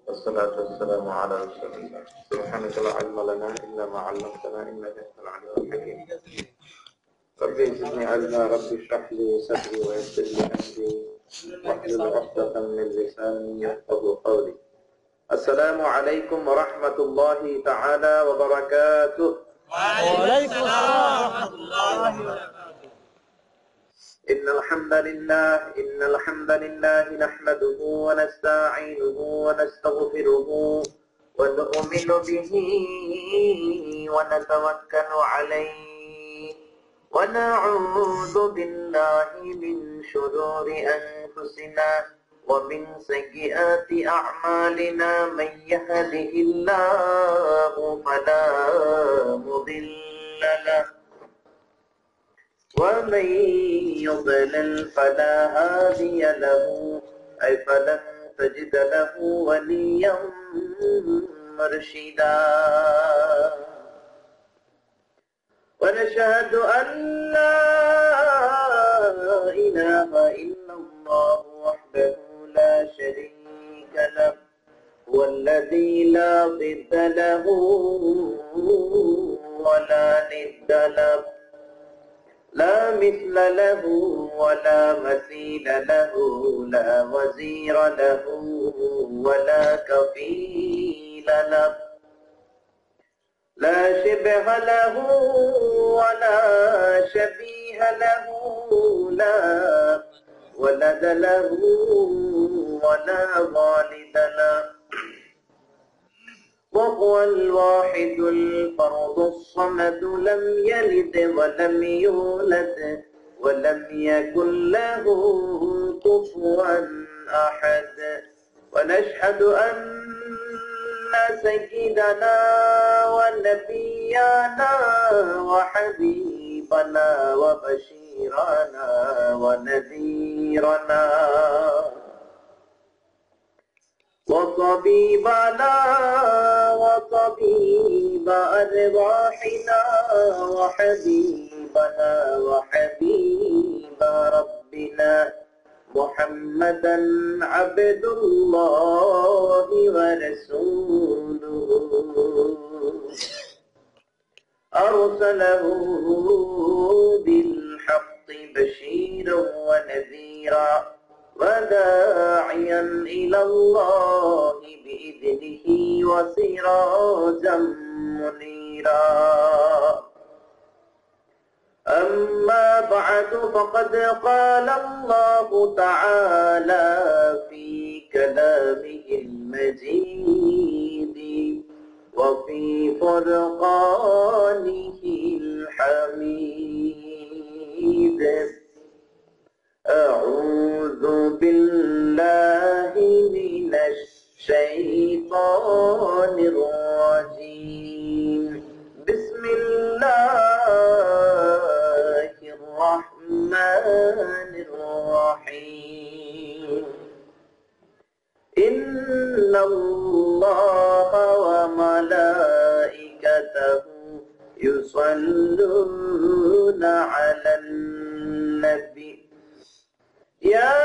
والصلاة والسلام على رسول الله. سبحانك لا علم لنا إلا ما علمتنا إنك أنت العليم الحكيم. رب زدني علما، رب اشرح لي صدري ويسر لي أمري واحلل عقدة من لساني يفقهوا قولي. السلام عليكم ورحمة الله تعالى وبركاته. وعليكم السلام ورحمة الله وبركاته. إن الحمد لله نحمده ونستعينه ونستغفره ونؤمن به ونتوكل عليه ونعوذ بالله من شرور أنفسنا ومن سيئات أعمالنا. من يهده الله فلا مضل له ومن يضلل فلا هادي له، أي فلن تجد له وليا مرشدا. ونشهد أن لا إله إلا الله وحده لا شريك له، والذي لا ضد له ولا ند له، لا مثل له ولا مثيل له، لا وزير له ولا كفيل له، لا شبه له ولا شبيه له، لا ولد له ولا والد له، وهو الواحد الفرد الصمد، لم يلد ولم يولد ولم يكن له كفوا أحد. ونشهد أن سيدنا ونبينا وحبيبنا وبشيرنا ونذيرنا وطبيبنا وطبيب أرواحنا وحبيبنا وحبيب ربنا محمدا عبد الله ورسوله، أرسله بالحق بشيرا ونذيرا وداعيا إلى الله بإذنه وسراجا منيرا. أما بعد، فقد قال الله تعالى في كلامه المجيد وفي فرقانه الحميد: أعوذ بالله من الشيطان الرجيم. بسم الله الرحمن الرحيم. إن الله وملائكته يصلون على النبي يا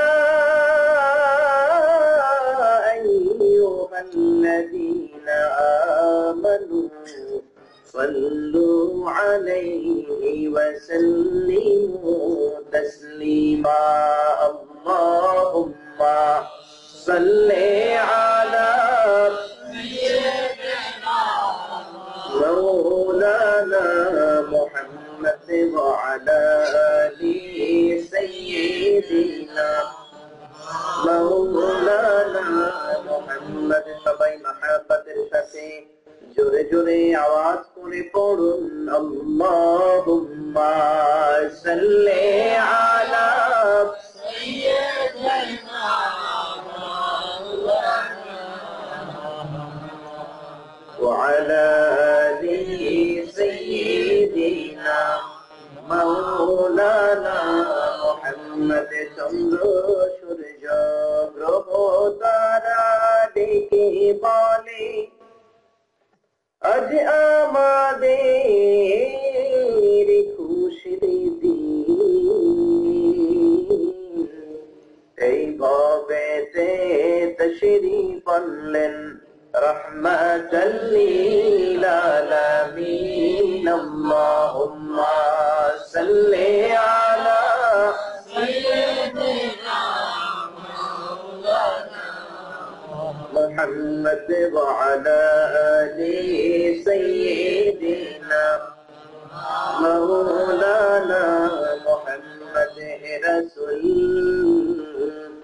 أيها الذين آمنوا صلوا عليه وسلموا تسليما. اللهم صل على مولانا محمد وعلى آل سيدنا مولانا محمد। সবাই মহব্বতের সাথে জোরে জোরে আওয়াজ করে পড়ুন আল্লাহুম্মা সাল্লি আলা সাইয়্যিদিনা ওয়া আলা আলি সাইয়্যিদিনা মাওলানা মুহাম্মদ। চন্দ্র সূর্য গ্রহ তারা ডেকে বলে আজ আমাদের খুশির দিন। এই ভবেতে তশরীফ আনলেন রাহমাতাল লিল আলামিন। আল্লাহুম্মা সাল্লি আলা সাইয়্যিদিনা মুহাম্মদ ওয়া আলা আলি সাইয়্যিদিনা মাওলানা মুহাম্মদ রাসূল।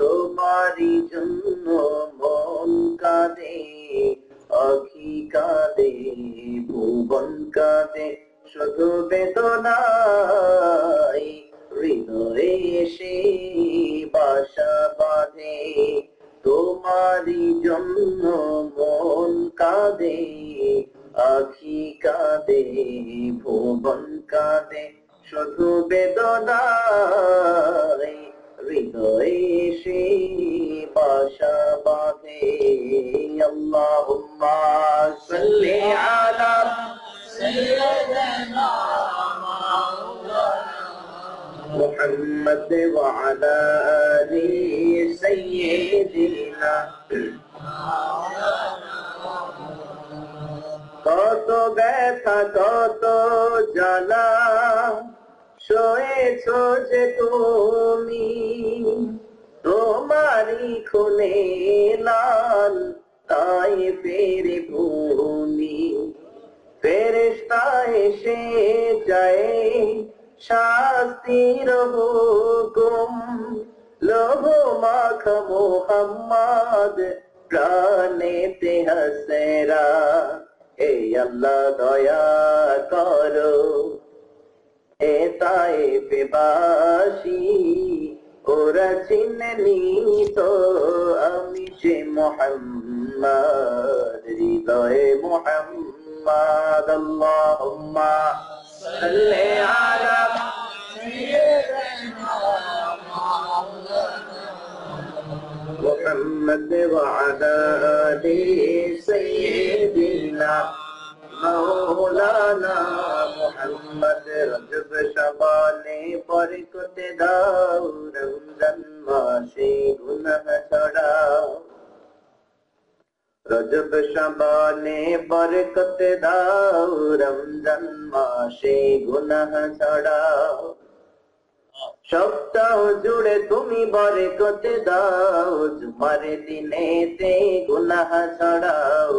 তোমারি জন্য মন কাঁদে, আখি কাঁদে, ভুবন কাঁদে, শুধু বেদনায় হৃদয়ে এসে বাসা বাঁধে। তোমারি জন্য মন কাঁদে, আখি কাঁদে, ভুবন কাঁদে, শুধু বেদনায় হৃদয়ে এসে বাসা বাঁধে। আল্লাহুম্মা সাল্লি আলা সাইয়্যিদিনা মুহাম্মদ ওয়া আলা আলি সাইয়্যিদিনা। কত ব্যথা কত জ্বালা সয়েছ যে তুমি, তোমারি খুনে লাল তাই ফেরে ভূমি। ফেরেশতা এসে যায় শাস্তির হুকুম, লোহ মাখা মুহাম্মদ প্রাণেতে হাসেরা। হে আল্লাহ দয়া করো এ তায়েফবাসী, ওরা চিনেনি তো আমি যে মুহাম্মদ, হৃদয়ে মুহাম্মদ। আল্লাহুম্মা সাল্লি আলা সাইয়্যিদিনা মুহাম্মদ ওয়া আলা আলি সাইয়্যিদিনা মাওলানা মুহাম্মদ। রজব শাবানে বরকত দাও, রমজান মাসে গুনাহ ছড়াও। রজব শাবানে বরকত দাও, রমজান মাসে গুনাহ ছড়াও। সপ্তাহ জুড়ে তুমি বরকত দাও, জুমার দিনেতে গুনাহ ছড়াও।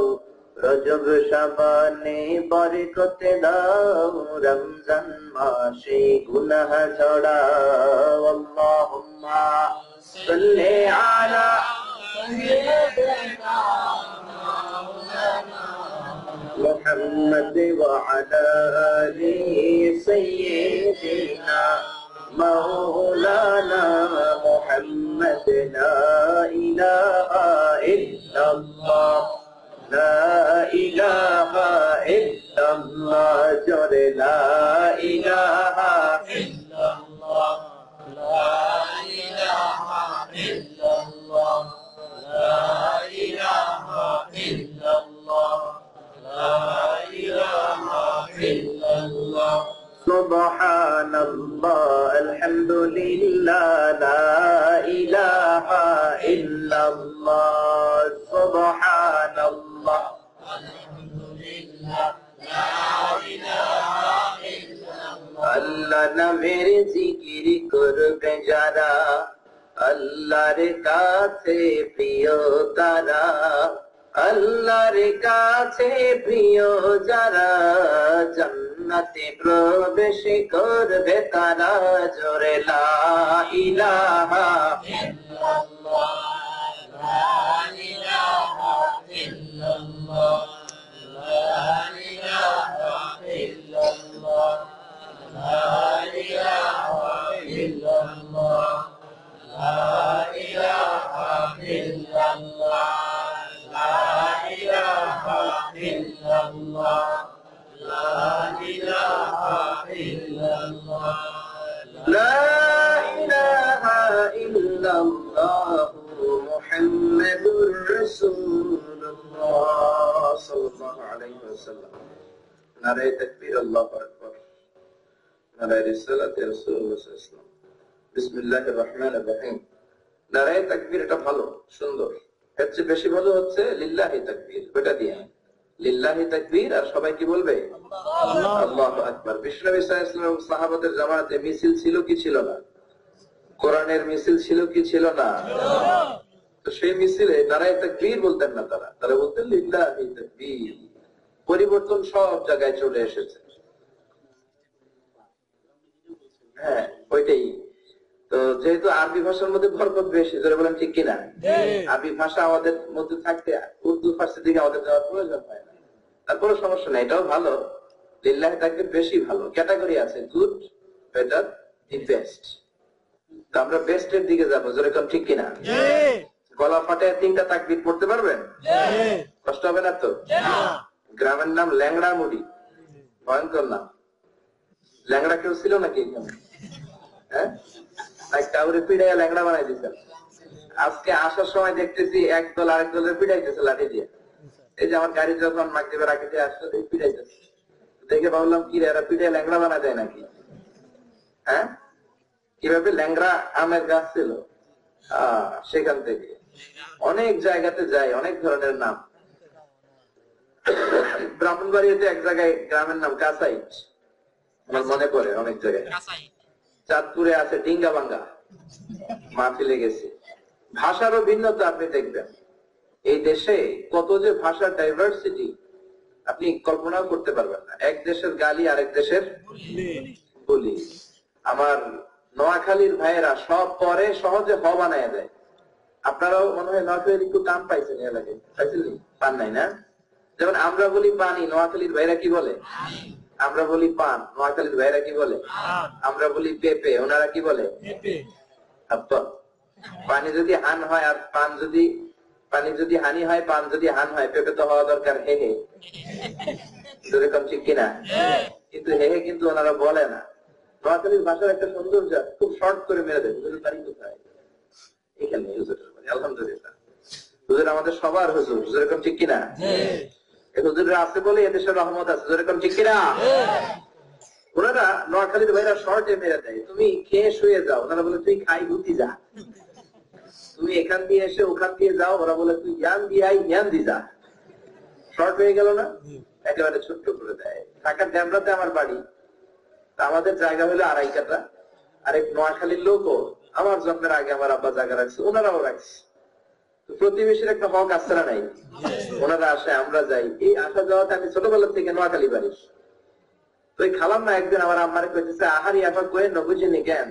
রজব শাবানে বরকত দাও, রমজান মাসে গুনাহ ছড়াও। আল্লাহুম্মা সাল্লি আলা সাইয়্যিদিনা মুহাম্মদ ওয়া আলা আলি সাইয়্যিদিনা মাওলানা মুহাম্মদ। লা ইলাহা ইল্লাল্লাহ, লা ইলাহা ইল্লাল্লাহ, জোরে লা ইলাহা ইল্লাল্লাহ, লা ইলাহা ইল্লাল্লাহ, লা ইলাহা ইল্লাল্লাহ, লা ইলাহা ইল্লাল্লাহ। সুবহানাল্লাহ, আলহামদুলিল্লাহ, লা ইলাহা ইল্লাল্লাহ। সুবহানাল্লাহ, আলহামদুলিল্লাহ, লা ইলাহা ইল্লাল্লাহ। আল্লাহ নামের জিকির করবে যারা, আল্লাহর কাছে প্রিয় তারা। আল্লাহর কাছে প্রিয় যারা, জান্নাতে প্রবেশ করবে তারা। জোরে লা ইলাহা ইল্লাল্লাহ, লা ইলাহা ইল্লাল্লাহ, লা ইলাহা ইল্লাল্লাহ, লা ইলাহা ইল্লাল্লাহ, লা ইলাহা ইল্লাল্লাহ, লা ইলাহা ইল্লাল্লাহ, লা ইলাহা ইল্লাল্লাহ, লা ইলাহা ইল্লাল্লাহ মুহাম্মাদুর রাসূলুল্লাহ সাল্লাল্লাহু আলাইহি ওয়াসাল্লাম। নারে তাকবীর, আল্লাহু আকবার, নারে রিসালাত রাসূলুল্লাহ সাল্লাল্লাহু আলাইহি ওয়াসাল্লাম। বিসমিল্লাহির রহমানির রহিম। নারে তাকবীর, এটা ভালো, সুন্দর, এর চেয়ে বেশি ভালো হচ্ছে লিল্লাহি তাকবীর, ওটা দিয়ে লিল্লাহি তাকবীর। আর সবাই কি বলবে? আল্লাহু আকবার। বিশ্বনবী সাল্লাল্লাহু আলাইহি ওয়াসাল্লাম সাহাবাদের জামাতে মিছিল ছিল কি ছিল না? কোরআনের মিছিল ছিল কি ছিল না? তো সেই মিছিলে নারায়ে তাকবীর বলতেন না, তারা বলতেন লিল্লাহি তাকবীর। পরিবর্তন সব জায়গায় চলে এসেছে। হ্যাঁ, ওইটাই তো। যেহেতু আরবি ভাষার মধ্যে বরকত বেশি, ধরে বলেন ঠিক কিনা? আরবি ভাষা আমাদের মধ্যে থাকতে উর্দু ফার্সির দিকে আমাদের যাওয়ার প্রয়োজন হয় না। তারপরে সমস্যা নেই, এটাও ভালো। লিল্লাহি তাকবীর বেশি ভালো। ক্যাটাগরি আছে, গুড, বেটার, দি বেস্ট। তো আমরা বেস্টের দিকে যাবো, যেরকম ঠিক কিনা? গলা ফাটে 3টা তাকবীর পড়তে পারবেন? কষ্ট হবে না তো? গ্রামের নাম ল্যাংড়া মুড়ি, ভয়ঙ্কর নাম। ল্যাংড়া কেউ ছিল নাকি এখানে? হ্যাঁ, কাউরে পিড়াইয়া ল্যাংড়া বানাই দিচ্ছেন। আজকে আসার সময় দেখতেছি এক দল আরেক দলের পিড়াইতেছে লাঠি দিয়ে। এই যে আমার গাড়ি যখন মাগরিবের আগে দিয়ে আসলো, পিড়াইতেছে। দেখে ভাবলাম কি রে, এরা পিড়াইয়া ল্যাংড়া বানা যায় নাকি? হ্যাঁ, কিভাবে? ল্যাংড়া আমের গাছ ছিল, সেখান থেকে অনেক জায়গাতে যায়, অনেক ধরনের নাম। ব্রাহ্মণবাড়িয়াতে এক জায়গায় গ্রামের নাম কাসাইট, আমার মনে পড়ে অনেক জায়গায়। চাঁদপুরে আছে ডিঙ্গা বাঙ্গা, মাহফিলে গেছে। ভাষারও ভিন্নতা আপনি দেখবেন। এই দেশে কত যে ভাষার ডাইভার্সিটি আপনি কল্পনাও করতে পারবেন না। এক দেশের গালি আরেক দেশের বলি। আমার নোয়াখালীর ভাইয়েরা সব পরে সহজে হ বানায় দেয়। আপনারাও মনে হয় নোয়াখালীর একটু টান পাইছেন, এলাকায় পাইছেন? পান নাই না? যেমন আমরা বলি পানি, নোয়াখালীর ভাইরা কি বলে? আমরা বলি পান, নোয়াখালীর ভাইরা কি বলে? আমরা বলি পেঁপে, ওনারা কি বলে? পানি যদি হান হয় আর পান যদি, পানি যদি হানি হয়, পান যদি হান হয়, পেঁপে তো হওয়া দরকার হে হে। যেরকম ঠিক কিনা? কিন্তু হে হে কিন্তু ওনারা বলে না। নোয়াখালীর ভাষার একটা সৌন্দর্য, খুব শর্ট করে মেরে দেয়। হুজুরের বাড়ি কোথায়? এখানে হুজুরের বাড়ি। আলহামদুলিল্লাহ, হুজুর আমাদের সবার হুজুর। যেরকম ঠিক কিনা? হুজুররা আছে বলে এদেশের রহমত আছে। যেরকম ঠিক কিনা? ওনারা নোয়াখালীর ভাইরা শর্টে মেরে দেয়, তুমি খেয়ে শুয়ে যাও। ওনারা বলে তুই খাই ভুতি যা। তুমি এখান দিয়ে এসে ওখান দিয়ে যাও, ওরা বলে তুই জ্ঞান দিয়ে আই, জ্ঞান দি যা। শর্ট হয়ে গেল না? একেবারে ছোট্ট করে দেয়। ঢাকার ড্যামরাতে আমার বাড়ি, আমাদের জায়গা হলো 2.5 কাঠা। আরেক নোয়াখালীর লোকও আমার জন্মের আগে আমার আব্বা জায়গা রাখছে, ওনারাও রাখছে। প্রতিবেশীর একটা হক আছে না নাই? ওনারা আসে, আমরা যাই। এই আসা যাওয়াতে আমি ছোটবেলা থেকে নোয়াখালী বাড়ি। তো ওই খালাম না একদিন আমার আম্মারে কইতেছে, আহারি এখন কয়ে নবুঝিনি জ্ঞান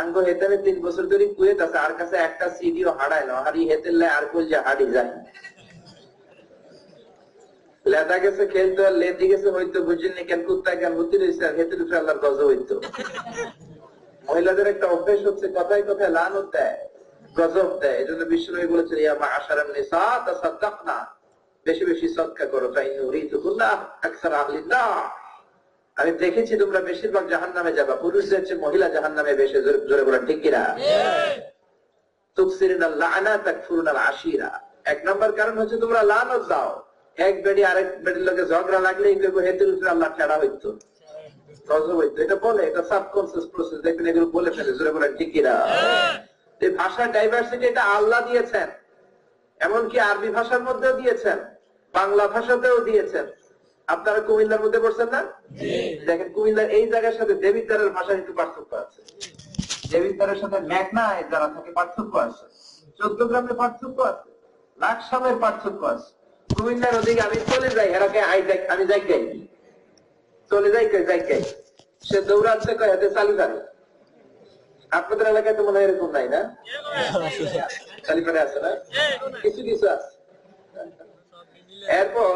আঙ্গ হেতেনে 3 বছর ধরে কুয়েত আছে, আর কাছে একটা সিডিও হারায় না। হারি হেতেলে আর কই যে হাড়ি যায়। লেদা গেছে খেলতে, আর লেদি গেছে হইতো, বুঝিনি কেন কুত্তা জ্ঞান ভর্তি রয়েছে, আর হেতের উপরে আল্লাহর গজব হইতো। মহিলাদের একটা অভ্যেস হচ্ছে কথায় কথায় লানত দেয়, গজব দেয়। এই জন্য বিশ্বনবী বলেছেন, ইয়া মাআশারান নিসা তাসাদদাকনা, বেশি বেশি সদকা করো। ফাইন্নী উরীদুকুন্না আকসার আহলিন নার, আমি দেখেছি তোমরা বেশিরভাগ জাহান্নামে যাবা, পুরুষদের চেয়ে মহিলা জাহান্নামে বেশি। জোরে বলেন ঠিক কিনা? তুকসিরুনাল লা'না তাকফুরুনাল আশিরা। 1 নম্বর কারণ হচ্ছে তোমরা লানত দাও। এক বেডি আরেক বেডির লগে ঝগড়া লাগলে হেতের উপরে আল্লাহ ঠেড়া হইতো, গজব হইতো। এটা বলে, এটা সাবকনসিয়াস প্রসেস। দেখবেন এগুলো বলে ফেলে। জোরে বলেন ঠিক কিনা? এই ভাষার ডাইভার্সিটি এটা আল্লাহ দিয়েছেন, এমনকি আরবি ভাষার মধ্যেও দিয়েছেন, বাংলা ভাষাতেও দিয়েছেন। আপনারা কুমিল্লার মধ্যে পড়ছেন না? দেখেন কুমিল্লার এই জায়গার সাথে দেবিদ্বারের ভাষার একটু পার্থক্য আছে। দেবিদ্বারের সাথে মেঘনায় যারা থাকে পার্থক্য আছে, 14 গ্রামের পার্থক্য আছে, লাকসামের পার্থক্য আছে। কুমিল্লার ওদিকে আমি চলে যাই, হেরাকে আমি যাই গাই, চলে যাই গাই, সে দৌড়াচ্ছে কয় হাতে চালু করে। আপনাদের এলাকায় তো মনে হয় এরকম নাই না? চালিপারে আছে না? কিছু কিছু আছে। এরপর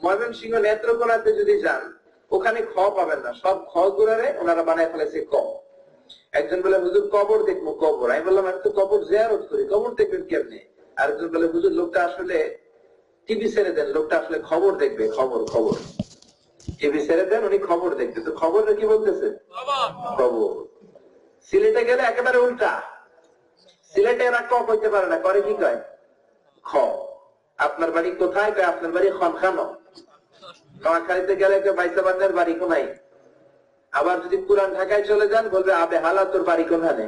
ময়মনসিংহ নেত্রকোনাতে যদি যান, ওখানে খ পাবেন না, সব খ গুড়ারে ওনারা বানায় ফেলেছে ক। একজন বলে হুজুর কবর দেখবো, কবর। আমি বললাম আমি তো কবর জিয়ারত করি, কবর দেখবেন কেমনে? আরেকজন বলে হুজুর লোকটা আসলে টিভি ছেড়ে দেন, লোকটা আসলে খবর দেখবে, খবর। টিভি ছেড়ে দেন, উনি খবর দেখবে। তো খবর কি বলতেছে? খবর। সিলেটে গেলে একেবারে উল্টা, সিলেটে এরা ক কইতে পারে না, করে কি কয়? খ। আপনার বাড়ি কোথায়? কয় আপনার বাড়ি খনখানো। নোয়াখালীতে গেলে বাইসাবান্নের বাড়ি কোনায়। আবার যদি পুরান ঢাকায় চলে যান, বলবে আবে হালা তোর বাড়ি কোনখানে।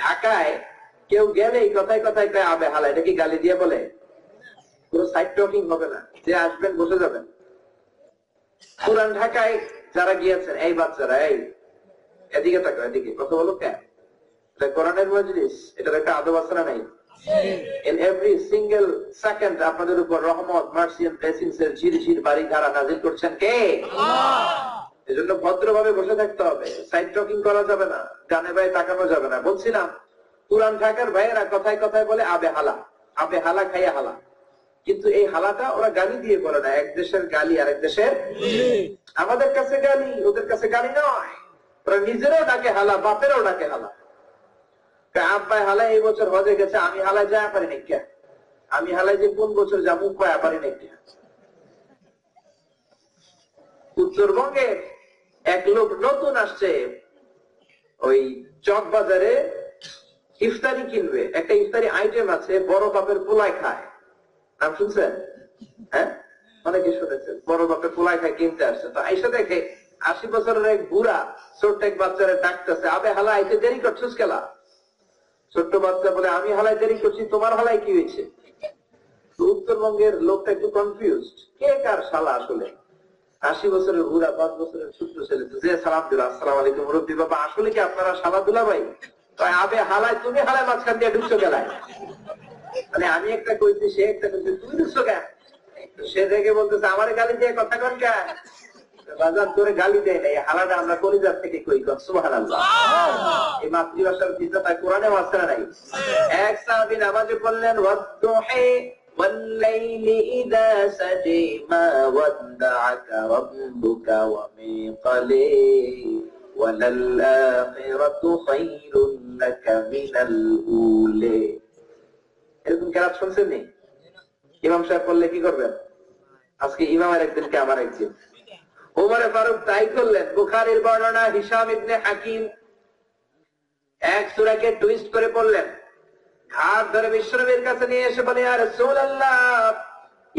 ঢাকায় কেউ গেলেই কথায় কথায় কয় আবে হালা, এটা কি গালি দিয়ে বলে? পুরো সাইড টকিং হবে না, যে আসবেন বসে যাবেন। পুরান ঢাকায় যারা গিয়েছেন, এই বাচ্চারা এই এদিকে থাকো, এদিকে কথা বলো কেন? কোরআনের মজলিস, এটার একটা আদব আছে না নাই? In every single second আপনাদের উপর রহমত, মার্সি এন্ড ব্লেসিংস এর ঝিরঝির বাড়ি ধারা নাজিল করছেন কে? আল্লাহ। এজন্য ভদ্রভাবে বসে থাকতে হবে, সাইড টকিং করা যাবে না, ডানে বায়ে তাকানো যাবে না। বলছিলাম পুরান ঢাকার ভাইয়েরা কথায় কথায় বলে আবে হালা, আবে হালা খাইয়া হালা। কিন্তু এই হালাটা ওরা গালি দিয়ে বলে না, এক দেশের গালি আরেক দেশের। আমাদের কাছে গালি, ওদের কাছে গালি নয়। ওরা নিজেরাও ডাকে হালা, বাপেরাও ডাকে হালা। আব্বাই হালা এই বছর হজে গেছে, আমি হালায় যাওয়া পারি না কে? আমি হালায় যে কোন বছর যাবো কয়া পারি না কে? উত্তরবঙ্গে এক লোক নতুন আসছে, ওই চক বাজারে ইফতারি কিনবে। একটা ইফতারি আইটেম আছে, বড় বাপের পোলায় খায়, নাম শুনছেন? হ্যাঁ, অনেকে শুনেছেন। বড় বাপের পোলায় খায় কিনতে আসছে, তো আইসা দেখে 80 বছরের এক বুড়া ছোট্ট এক বাচ্চারা ডাকতেছে, আবে হালা আইতে দেরি করছিস খেলা? ছোট্ট বাচ্চা বলে আমি হালাই দেরি করছি, তোমার হালাই কি হয়েছে? উত্তরবঙ্গের লোকটা একটু কনফিউজড, কে কার শালা আসলে? 80 বছরের বুড়া, 5 বছরের ছোট্ট ছেলে, যে সালাম দিল, আসসালাম আলাইকুম মুরব্বী বাবা, আসলে কি আপনারা শালা দুলা ভাই? আবে হালাই, তুমি হালাই মাঝখান দিয়ে ঢুকছো গেলায়। মানে আমি একটা কইছি, সে একটা কইছে, তুই ঢুকছো কেন? সে দেখে বলতেছে আমার গালি দিয়ে কথা কন কেন? বাজার করে গালি দেয় না, এই হালাটা আমরা কলিজার থেকে কই, সুবহানাল্লাহ। এই মাতৃভাষার বিদ্যা কোরআনে আছে না নাই? এক সাহাবী নামাজে বললেন, ওয়াদদুহি ওয়াল-লাইলি ইযা সাজি মা ওয়াদদা'আকা রাব্বুকা ওয়া মিকালি ওয়ালাল আখিরাতু খায়রুন লাকা মিনাল উলি। এরকম কেরাত শুনছেন নি? ইমাম সাহেব বললে কি করবেন? আজকে ইমামের একদিন কে আমার একদিন। ওমর ফারুক তাই করলেন। বুখারীর বর্ণনা, হিশাম ইবনে হাকিম এক সূরাকে টুইস্ট করে পড়লেন, হাত ধরে বিশ্বনবীর কাছে নিয়ে এসে বলে, ইয়া রাসূলুল্লাহ,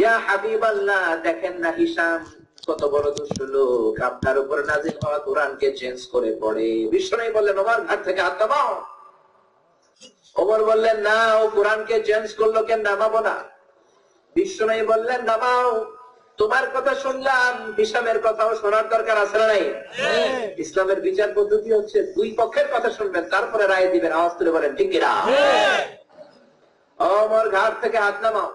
ইয়া হাবিবাল্লাহ, দেখেন না হিশাম কত বড় দুষ্ট লোক, আপনার উপর নাযিল হওয়া কোরআনকে চেঞ্জ করে পড়ে। বিশ্বনবী বললেন, ওমর ঘাট থেকে হাত নামাও। ওমর বললেন, না, ও কোরআনকে চেঞ্জ করলো, কেন নামাবো না? বিশ্বনবী বললেন, নামাও। তোমার কথা শুনলাম, হিশামের কথাও শোনার দরকার আছে না নাই? ইসলামের বিচার পদ্ধতি হচ্ছে দুই পক্ষের কথা শুনবেন, তারপরে রায় দিবেন। আওয়াজ তুলে বলেন ঠিক কিনা? ওমর ঘাট থেকে হাত নামাও।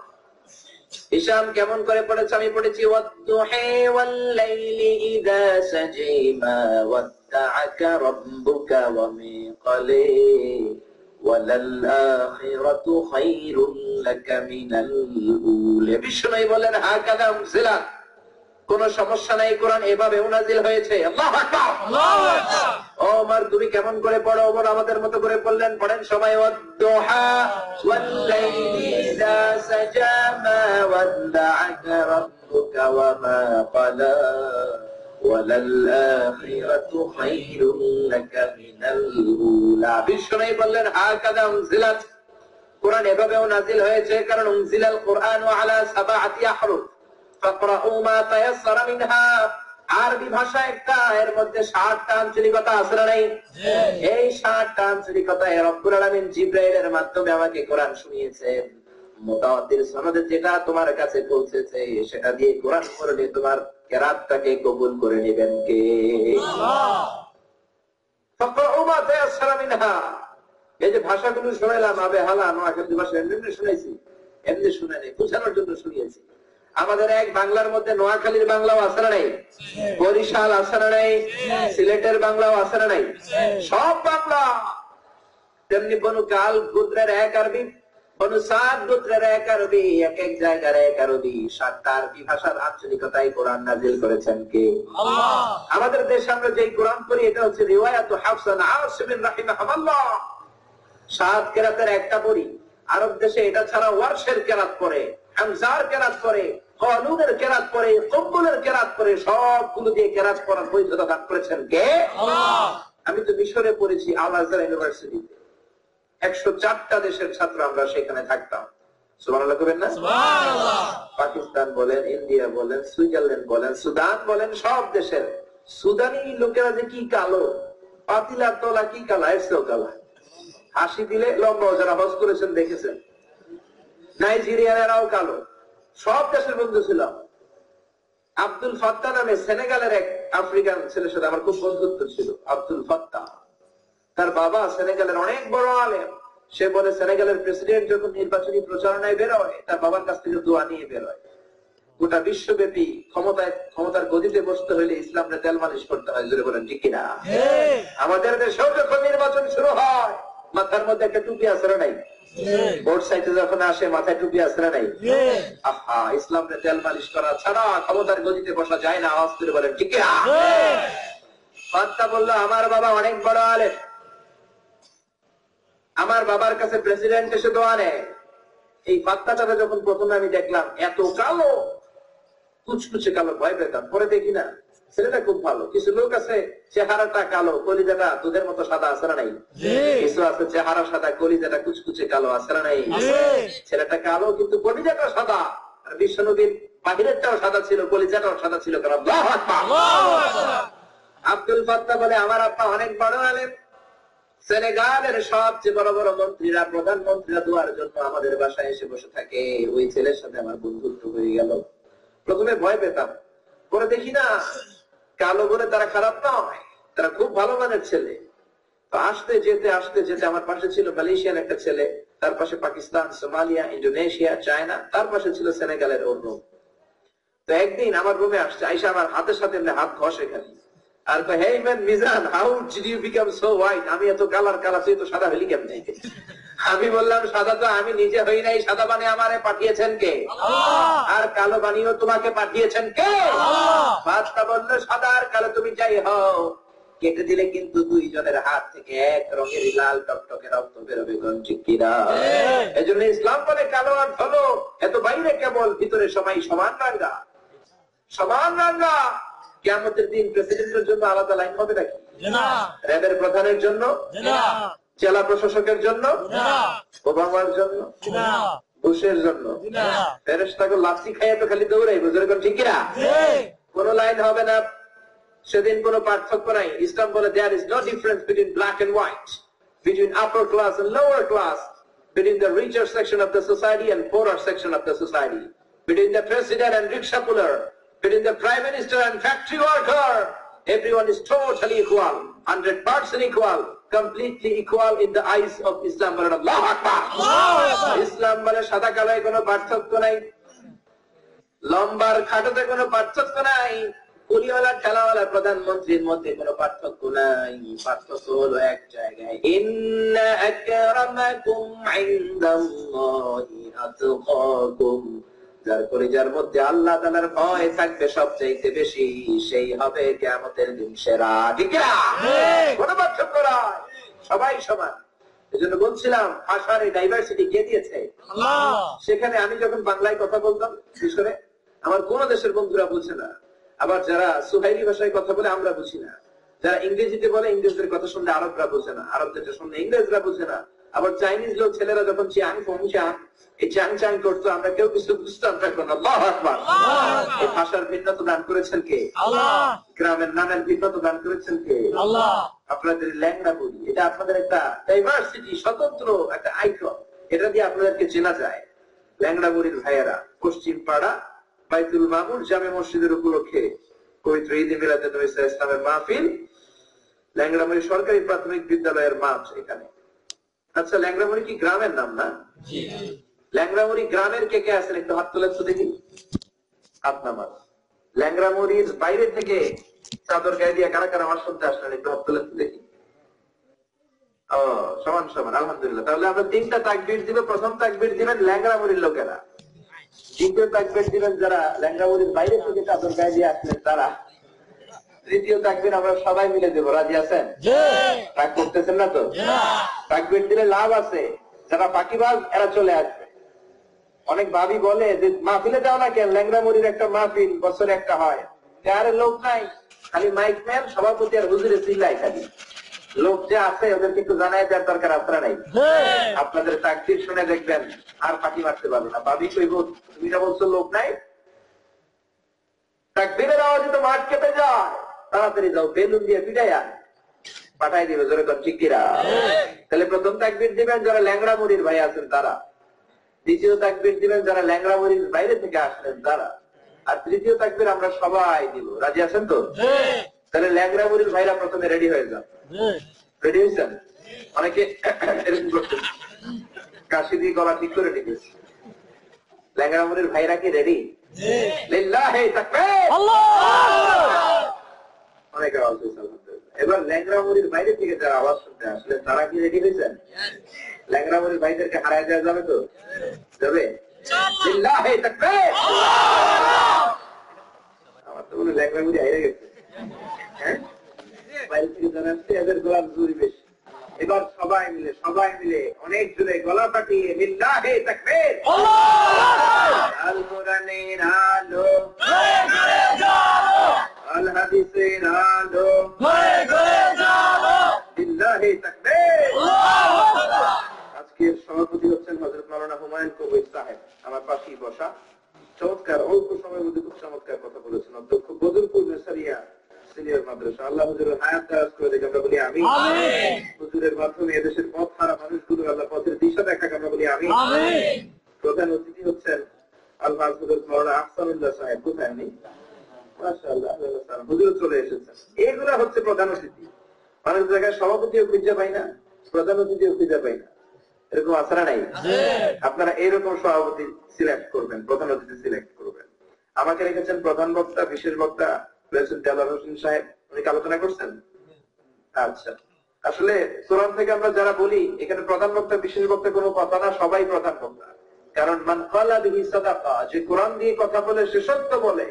হিশাম কেমন করে পড়েছে? আমি পড়েছি, ওয়াদদুহি ওয়াল-লাইলি ইযা সাজি মা ওয়াদদা'আকা রাব্বুকা ওয়া মিকালি ওয়ালাল আখিরাতু খায়রুন লাকা মিনাল উলি। বিশ্বনবী বলেন, হাকাযা উনজিলাত, কোন সমস্যা নাই, কোরআন এভাবেও নাযিল হয়েছে। আল্লাহু আকবার, আল্লাহু আকবার। ওমর তুমি কেমন করে পড়ো? ওমর আমাদের মতো করে পড়লেন। পড়েন সবাই, ওয়াদ-দুহা ওয়াল-লাইলি ইযা সাজা মা ওয়াদদা'আকা রাব্বুকা ওয়া মা ক্বালা ওয়ালাল আখিরাতু খায়রুন লাকা মিনাল উলা। বিশ্বনবী বললেন, হাকাযা উনজিলাত, কোরআন এভাবেও নাযিল হয়েছে, কারণ উনজিলাল কুরআনু আলা সাবআতি আহরুফ ফাকরাউ মা তায়াসসারা মিনহা। আরবি ভাষা একটা, এর মধ্যে 60টা আঞ্চলিকতা আছে না নাই? এই 60টা আঞ্চলিকতায় রব্বুল আলামিন জিবরাইলের মাধ্যমে আমাকে কোরআন শুনিয়েছেন। মুতাওয়াতির সনদে যেটা তোমার কাছে পৌঁছেছে সেটা দিয়ে কোরআন পড়লে তোমার কেরাতটাকে কবুল করে নেবেন কে? আল্লাহ। ফাকরাউ মা তায়াসসারা মিনহা, এই যে ভাষাগুলো শোনাইলাম, আবে হালা, নোয়াখালী ভাষা এমনি শুনাইছি, এমনি শুনে নেই, বোঝানোর জন্য শুনিয়েছি। আমাদের এক বাংলার মধ্যে নোয়াখালীর বাংলাও আছে না নাই? বরিশাল আছে না নাই? সিলেটের বাংলাও আছে না নাই? সব বাংলা। তেমনি বনু কাল গোত্রের এক আরবি, বনু সাদ গোত্রের এক আরবি, এক এক জায়গার এক আরবি। 7টা আরবি ভাষার আঞ্চলিকতায় কোরআন নাযিল করেছেন কে? আল্লাহ। আমাদের দেশে আমরা যেই কোরআন পড়ি, এটা হচ্ছে রিওয়ায়াতু হাফস আন আসিম রাহিমাহুল্লাহ। 7 কেরাতের একটা পড়ি। আরব দেশে এটা ছাড়া ওয়ারশের কেরাত পড়ে, হামজার কেরাত পড়ে, কালুনের কেরাত পড়ে, কম্বুলের কেরাত পড়ে। সবগুলো দিয়ে কেরাত পড়ার বৈধতা দান করেছেন কে? আল্লাহ। আমি তো মিশরে পড়েছি, আল আজহার ইউনিভার্সিটিতে। 104টা দেশের ছাত্র আমরা সেখানে থাকতাম। সুবহানাল্লাহ করেন না? সুবহানাল্লাহ। পাকিস্তান বলেন, ইন্ডিয়া বলেন, সুইজারল্যান্ড বলেন, সুদান বলেন, সব দেশের। সুদানি লোকেরা যে কি কালো, পাতিলা তোলা কি কালা, এসেও কালা। হাসি দিলে লম্বা, যারা হজ করেছেন দেখেছেন। নাইজেরিয়ানরাও কালো, সব দেশের বন্ধু ছিল। আব্দুল ফাত্তা নামে সেনেগালের এক আফ্রিকান ছেলের সাথে আমার খুব বন্ধুত্ব ছিল। আব্দুল ফাত্তা, তার বাবা সেনেগালের অনেক বড় আলেম। সে বলে সেনেগালের প্রেসিডেন্ট যখন নির্বাচনী প্রচারণায় বেরোয়, তার বাবার কাছ থেকে দোয়া নিয়ে বেরোয়। গোটা বিশ্বব্যাপী ক্ষমতার গদিতে বসতে হলে ইসলামে তেল মালিশ করতে হয়। জোরে বলেন ঠিক কিনা? আমাদের দেশেও যখন নির্বাচন শুরু হয়, মাথার মধ্যে একটা টুপি আছে না নাই? ভোট সাইটে যখন আসে মাথায় টুপি আছে না নাই? আহা, ইসলামে তেল মালিশ করা ছাড়া ক্ষমতার গদিতে বসা যায় না। আওয়াজ করে বলেন ঠিক কিনা? ফাত্তা বললো, আমার বাবা অনেক বড় আলেম, আমার বাবার কাছে প্রেসিডেন্ট এসে দোয়া নেয়। এই ফাত্তাটাকে যখন প্রথমে আমি দেখলাম, এত কালো, কুচকুচে কালো, ভয় পেতাম। পরে দেখি না, ছেলেটা খুব ভালো। কিছু লোক আছে চেহারাটা কালো, কলিজাটা দুধের মতো সাদা, আছে না নাই? কিছু আছে চেহারা সাদা, কলিজাটা কুচকুচে কালো, আছে না নাই? ছেলেটা কালো কিন্তু কলিজাটা সাদা। আর বিশ্বনবীর বাহিরেরটাও সাদা ছিল, কলিজাটাও সাদা ছিল। কারণ আব্দুল ফাত্তা বলে, আমার আব্বা অনেক বড় আলেম, সেনেগালের সবচেয়ে বড় বড় মন্ত্রীরা, প্রধানমন্ত্রীরা দোয়ার জন্য আমাদের বাসায় এসে বসে থাকে। ওই ছেলের সাথে আমার বন্ধুত্ব হয়ে গেল। প্রথমে ভয় পেতাম, পরে দেখি না, কালো বলে তারা খারাপ নয়, তারা খুব ভালো মানের ছেলে। তো আসতে যেতে আমার পাশে ছিল মালয়েশিয়ান একটা ছেলে, তার পাশে পাকিস্তান, সোমালিয়া, ইন্দোনেশিয়া, চায়না, তার পাশে ছিল সেনেগালের ওর রুম। তো একদিন আমার রুমে আসছে, আইসা আমার হাতের সাথে হাত ঘষে খালি, আর hey man Mizan, how did you become so white? আমি এত কালার তুই তো সাদা হলি কেমনে? আমি বললাম, সাদা তো আমি নিজে হই নাই, সাদা বানিয়ে আমারে পাঠিয়েছেন কে? আর কালো বানিয়েও তোমাকে পাঠিয়েছেন কে? ফাত্তা বললো, সাদা আর কালো তুমি যাই হও, কেটে দিলে কিন্তু দুইজনের হাত থেকে এক রঙের লাল টকটকে রক্ত বেরোবে। ঠিক কিনা? এই জন্য ইসলাম বলে কালো আর ধলো এত বাইরে কেবল, ভিতরে সবাই সমান রাঙ্গা, সমান রাঙ্গা। কিয়ামতের দিন প্রেসিডেন্টের জন্য আলাদা লাইন হবে নাকি? র্যাবের প্রধানের জন্য, জেলা প্রশাসকের জন্য, ওবামার জন্য, বুশের জন্য, ফেরেশতাকে লাথি খাইয়ে তো খালি দৌড়াই। বুঝে ঠিক কিনা? কোন লাইন হবে না, সেদিন কোন পার্থক্য নাই। ইসলাম বলে, there is no difference between black and white, between upper class and lower class, between the richer section of the society and poorer section of the society, between the president and rickshaw puller, between the prime minister and factory worker. Everyone is totally equal, 100% equal, completely equal in the eyes of Islam. Allahu Akbar! ইসলাম বলে সাদা কালোয় কোনো পার্থক্য নাই, লম্বার খাটোতে কোনো পার্থক্য নাই, কুলিওয়ালা ঠেলাওয়ালা প্রধানমন্ত্রীর মধ্যে কোনো পার্থক্য নাই। পার্থক্য হলো এক জায়গায়, ইন্না আকরামাকুম ইনদাল্লাহি আতকাকুম। যার পরিজার মধ্যে আল্লাহ তাআলার ভয় থাকবে সবচেয়ে বেশি, সেই হবে কিয়ামতের দিন সেরা। ঠিক না? কোনো পার্থক্য নাই, সবাই সমান। এজন্য বলছিলাম, ভাষার এই ডাইভার্সিটি কে দিয়েছে? আল্লাহ। সেখানে আমি যখন বাংলায় কথা বলতাম, বিশেষ করে আমার কোন দেশের বন্ধুরা বুঝে না। আবার যারা সুহাইলি ভাষায় কথা বলে আমরা বুঝি না। যারা ইংরেজিতে বলে, ইংরেজদের কথা শুনলে আরবরা বুঝে না, আরবদের শুনলে ইংরেজরা বুঝে না। আবার চাইনিজ লোক ছেলেরা যখন চিয়াং ফং চাং এই চাং চাং করতো, আমরা কেউ কিছু বুঝতাম না। আল্লাহু আকবার! এই ভাষার ভিন্নতা দান করেছেন কে? আল্লাহ। গ্রামের নামের ভিন্নতা দান করেছেন কে? আল্লাহ। আপনাদের ল্যাংড়া বলি, এটা আপনাদের একটা ডাইভার্সিটি, স্বতন্ত্র একটা আইকন, এটা দিয়ে আপনাদেরকে চেনা যায়। ল্যাংড়া বুড়ির ভাইয়েরা, পশ্চিম পাড়া বাইতুল মামুর জামে মসজিদের উপলক্ষে পবিত্র ঈদ মিলাদুন নবী সাল্লাল্লাহু আলাইহি ওয়াসাল্লামের মাহফিল, ল্যাংড়ামুড়ি সরকারি প্রাথমিক বিদ্যালয়ের মাঠ এখানে। আচ্ছা, ল্যাংড়ামুড়ি কি গ্রামের নাম না? ল্যাংড়ামুড়ি গ্রামের কে কে আছেন একটু হাত তোলেন তো দেখি। হাত নামান। ল্যাংড়ামুড়ির বাইরে থেকে চাদর গায়ে দিয়ে কারা কারা আমার শুনতে আসলেন একটু হাত তোলেন তো দেখি। ও, সমান সমান, আলহামদুলিল্লাহ। তাহলে আমরা তিনটা তাকবীর দিব। প্রথম তাকবীর দিবেন ল্যাংড়ামুড়ির লোকেরা, দ্বিতীয় তাকবীর দিবেন যারা ল্যাংড়ামুড়ির বাইরে থেকে চাদর গায়ে দিয়ে আসলেন তারা, তৃতীয় তাকবীর আমরা সবাই মিলে দেবো। রাজি আছেন? রাগ করতেছেন না তো? তাকবীর দিলে লাভ আছে। যারা ফাঁকিবাজ এরা চলে আসবে। অনেক ভাবি বলে যে মাহফিলে যাও না কেন, ল্যাংড়ামুড়ির একটা মাহফিল বছরে একটা হয়, আরে লোক নাই, খালি মাইক ম্যান, সভাপতি আর হুজুরে চিল্লাই খালি। লোক যে আছে ওদেরকে একটু জানাই দেওয়ার দরকার আপনারা নাই। আপনাদের তাকবীর শুনে দেখবেন আর ফাঁকি মারতে পারবে না। ভাবি কইব, তুমি না বলছো লোক নাই? তাকবীরের আওয়াজে তো মাঠ কেঁপে যায়, তাড়াতাড়ি যাও, বেলুন দিয়ে পিটাইয়া পাঠাই দিবে, জোরে কর ঠিক কিনা? তাহলে প্রথম তাকবীর দিবেন যারা ল্যাংড়া মুড়ির ভাই আছেন তারা, দ্বিতীয় তাকবীর দিবেন যারা ল্যাংড়া মুড়ির বাইরে থেকে আসলেন তারা, আর তৃতীয় তাকবীর আমরা সবাই দিব। রাজি আছেন তো? তাহলে ল্যাংড়া মুড়ির ভাইরা প্রথমে রেডি হয়ে যান। রেডি হয়েছেন? অনেকে এরকম করতেন, কাশি দিয়ে গলা ঠিক করে রেখেছে। ল্যাংড়া মুড়ির ভাইরা কি রেডি? লিল্লাহি তাকবীর, অনেক আওয়াজ হয়েছে আলহামদুলিল্লাহ। এবার ল্যাংড়া মুড়ির বাইরে থেকে যারা আওয়াজ শুনতে আসলে তারা কি রেডি হয়েছেন? ল্যাংড়া মুড়ির ভাইদেরকে হারায় দেওয়া যাবে তো? যাবে? লিল্লাহি তাকবীর। আমার তো মনে ল্যাংড়া মুড়ি হারিয়ে গেছে। হ্যাঁ, বাইরে থেকে যারা আসছে এদের গলার জোর বেশি। এবার সবাই মিলে অনেক জোরে গলা ফাটিয়ে লিল্লাহি তাকবীর। আল কোরআনের আলো, আল হাদিসের আলো, লিল্লাহি তাকবীর। আজকের সভাপতি হচ্ছেন হযরত মাওলানা হুমায়ুন কবির সাহেব, আমার পাশেই বসা। চমৎকার, অল্প সময়ের মধ্যে খুব চমৎকার কথা বলেছেন। অধ্যক্ষ বদরপুর নেসারিয়া সিনিয়র মাদ্রাসা, আল্লাহ হুজুরের হায়াত দারাজ করে দেখে আমরা বলি আমিন। হুজুরের মাধ্যমে এদেশের পথ হারা মানুষগুলো আল্লাহ পথের দিশা দেখাকে আমরা বলি আমিন। প্রধান অতিথি হচ্ছেন আলহাজ হযরত মাওলানা আহসানুল্লাহ সাহেব। কোথায় নেই? মাশাআল্লাহ, হুজুর চলে এসেছেন। এগুলা হচ্ছে প্রধান অতিথি। অনেক জায়গায় সভাপতিও খুঁজে পাই না, প্রধান অতিথিও খুঁজে পাই না, এরকম আসারা নাই। আপনারা এইরকম সভাপতি সিলেক্ট করবেন, প্রধান অতিথি সিলেক্ট করবেন। আমাকে রেখেছেন প্রধান বক্তা, বিশেষ বক্তা রয়েছেন দেলাওয়ার হোসেন সাহেব, উনি আলোচনা করছেন। আচ্ছা, আসলে কোরআন থেকে আমরা যারা বলি এখানে প্রধান বক্তা বিশেষ বক্তা কোনো কথা না, সবাই প্রধান বক্তা। কারণ মান ক্বালা বিহি সাদাকা, যে কোরআন দিয়ে কথা বলে সে সত্য বলে।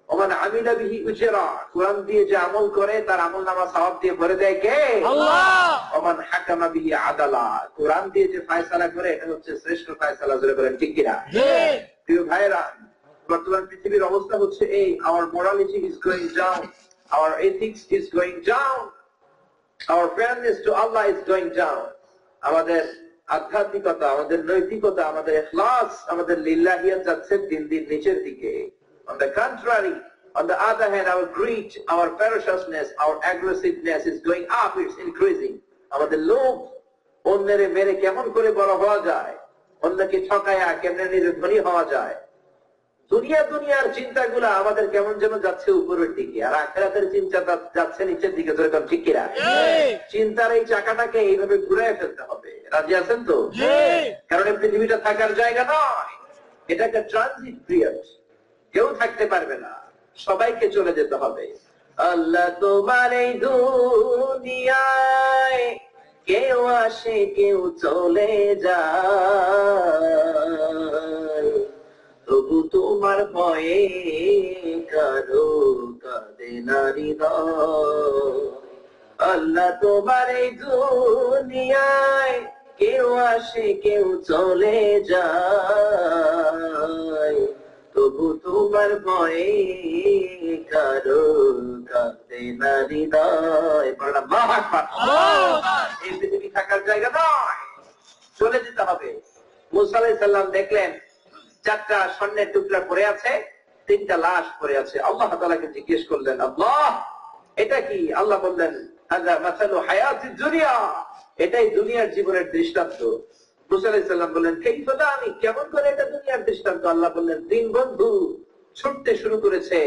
ওমান আমিলা বিহি উজরা, কোরআন দিয়ে যে আমল করে তার আমলনামা সওয়াব দিয়ে ভরে দেয় কে? আল্লাহ। ওমান হাকামা বিহি আদালা, কোরআন দিয়ে যে ফয়সালা করে এটা হচ্ছে শ্রেষ্ঠ ফয়সালা। জোরে বলেন ঠিক কিনা? প্রিয় ভাইরা, বর্তমান পৃথিবীর অবস্থা হচ্ছে এই, our morality is going down, our ethics is going down, our fairness to Allah is going down. আমাদের আধ্যাত্মিকতা, আমাদের নৈতিকতা, আমাদের ইখলাস, আমাদের লিল্লাহিয়াত যাচ্ছে দিন দিন নিচের দিকে। On the contrary, on the other hand, our greed, our ferociousness, our aggressiveness is going up, it's increasing. আমাদের লোভ, অন্যের মেরে কেমন করে বড় হওয়া যায়, অন্যকে ঠকায়া কেমনে নিজে ধনী হওয়া যায়, দুনিয়ার চিন্তাগুলা আমাদের কেমন যেন যাচ্ছে উপরের দিকে, আর আখিরাতের চিন্তা যাচ্ছে নিচের দিকে। যেরকম ঠিক কিনা? চিন্তার এই চাকাটাকে এইভাবে ঘুরে ফেলতে হবে। রাজি আছেন তো? কারণ এই পৃথিবীটা থাকার জায়গা নয়, এটা একটা ট্রানজিট পিরিয়ড। কেউ থাকতে পারবে না, সবাইকে চলে যেতে হবে। আল্লাহ তোমার এই দুনিয়ায় কেউ আসে কেউ চলে যায়, তবু তোমার ভয়ে কারো কাঁদে না হৃদয়। আল্লাহ তোমার এই দুনিয়ায় কেউ আসে কেউ চলে যায়, তবু তোমার ভয়ে কারো কাঁদে না হৃদয়। এই পৃথিবী থাকার জায়গা নয়, চলে যেতে হবে। মুসা আলাইহিস সালাম দেখলেন 4টা স্বর্ণের টুকরা পড়ে আছে, 3টা লাশ পড়ে আছে। আল্লাহ তাআলাকে জিজ্ঞেস করলেন, আল্লাহ এটা কি? আল্লাহ বললেন, হাযা মাসালু হায়াতিদ দুনিয়া, এটাই দুনিয়ার জীবনের দৃষ্টান্ত। মুসা আলাইহিস সালাম বললেন, কাইফা দানি, কেমন করে এটা দুনিয়ার দৃষ্টান্ত? আল্লাহ বললেন, 3 বন্ধু ছুটতে শুরু করেছে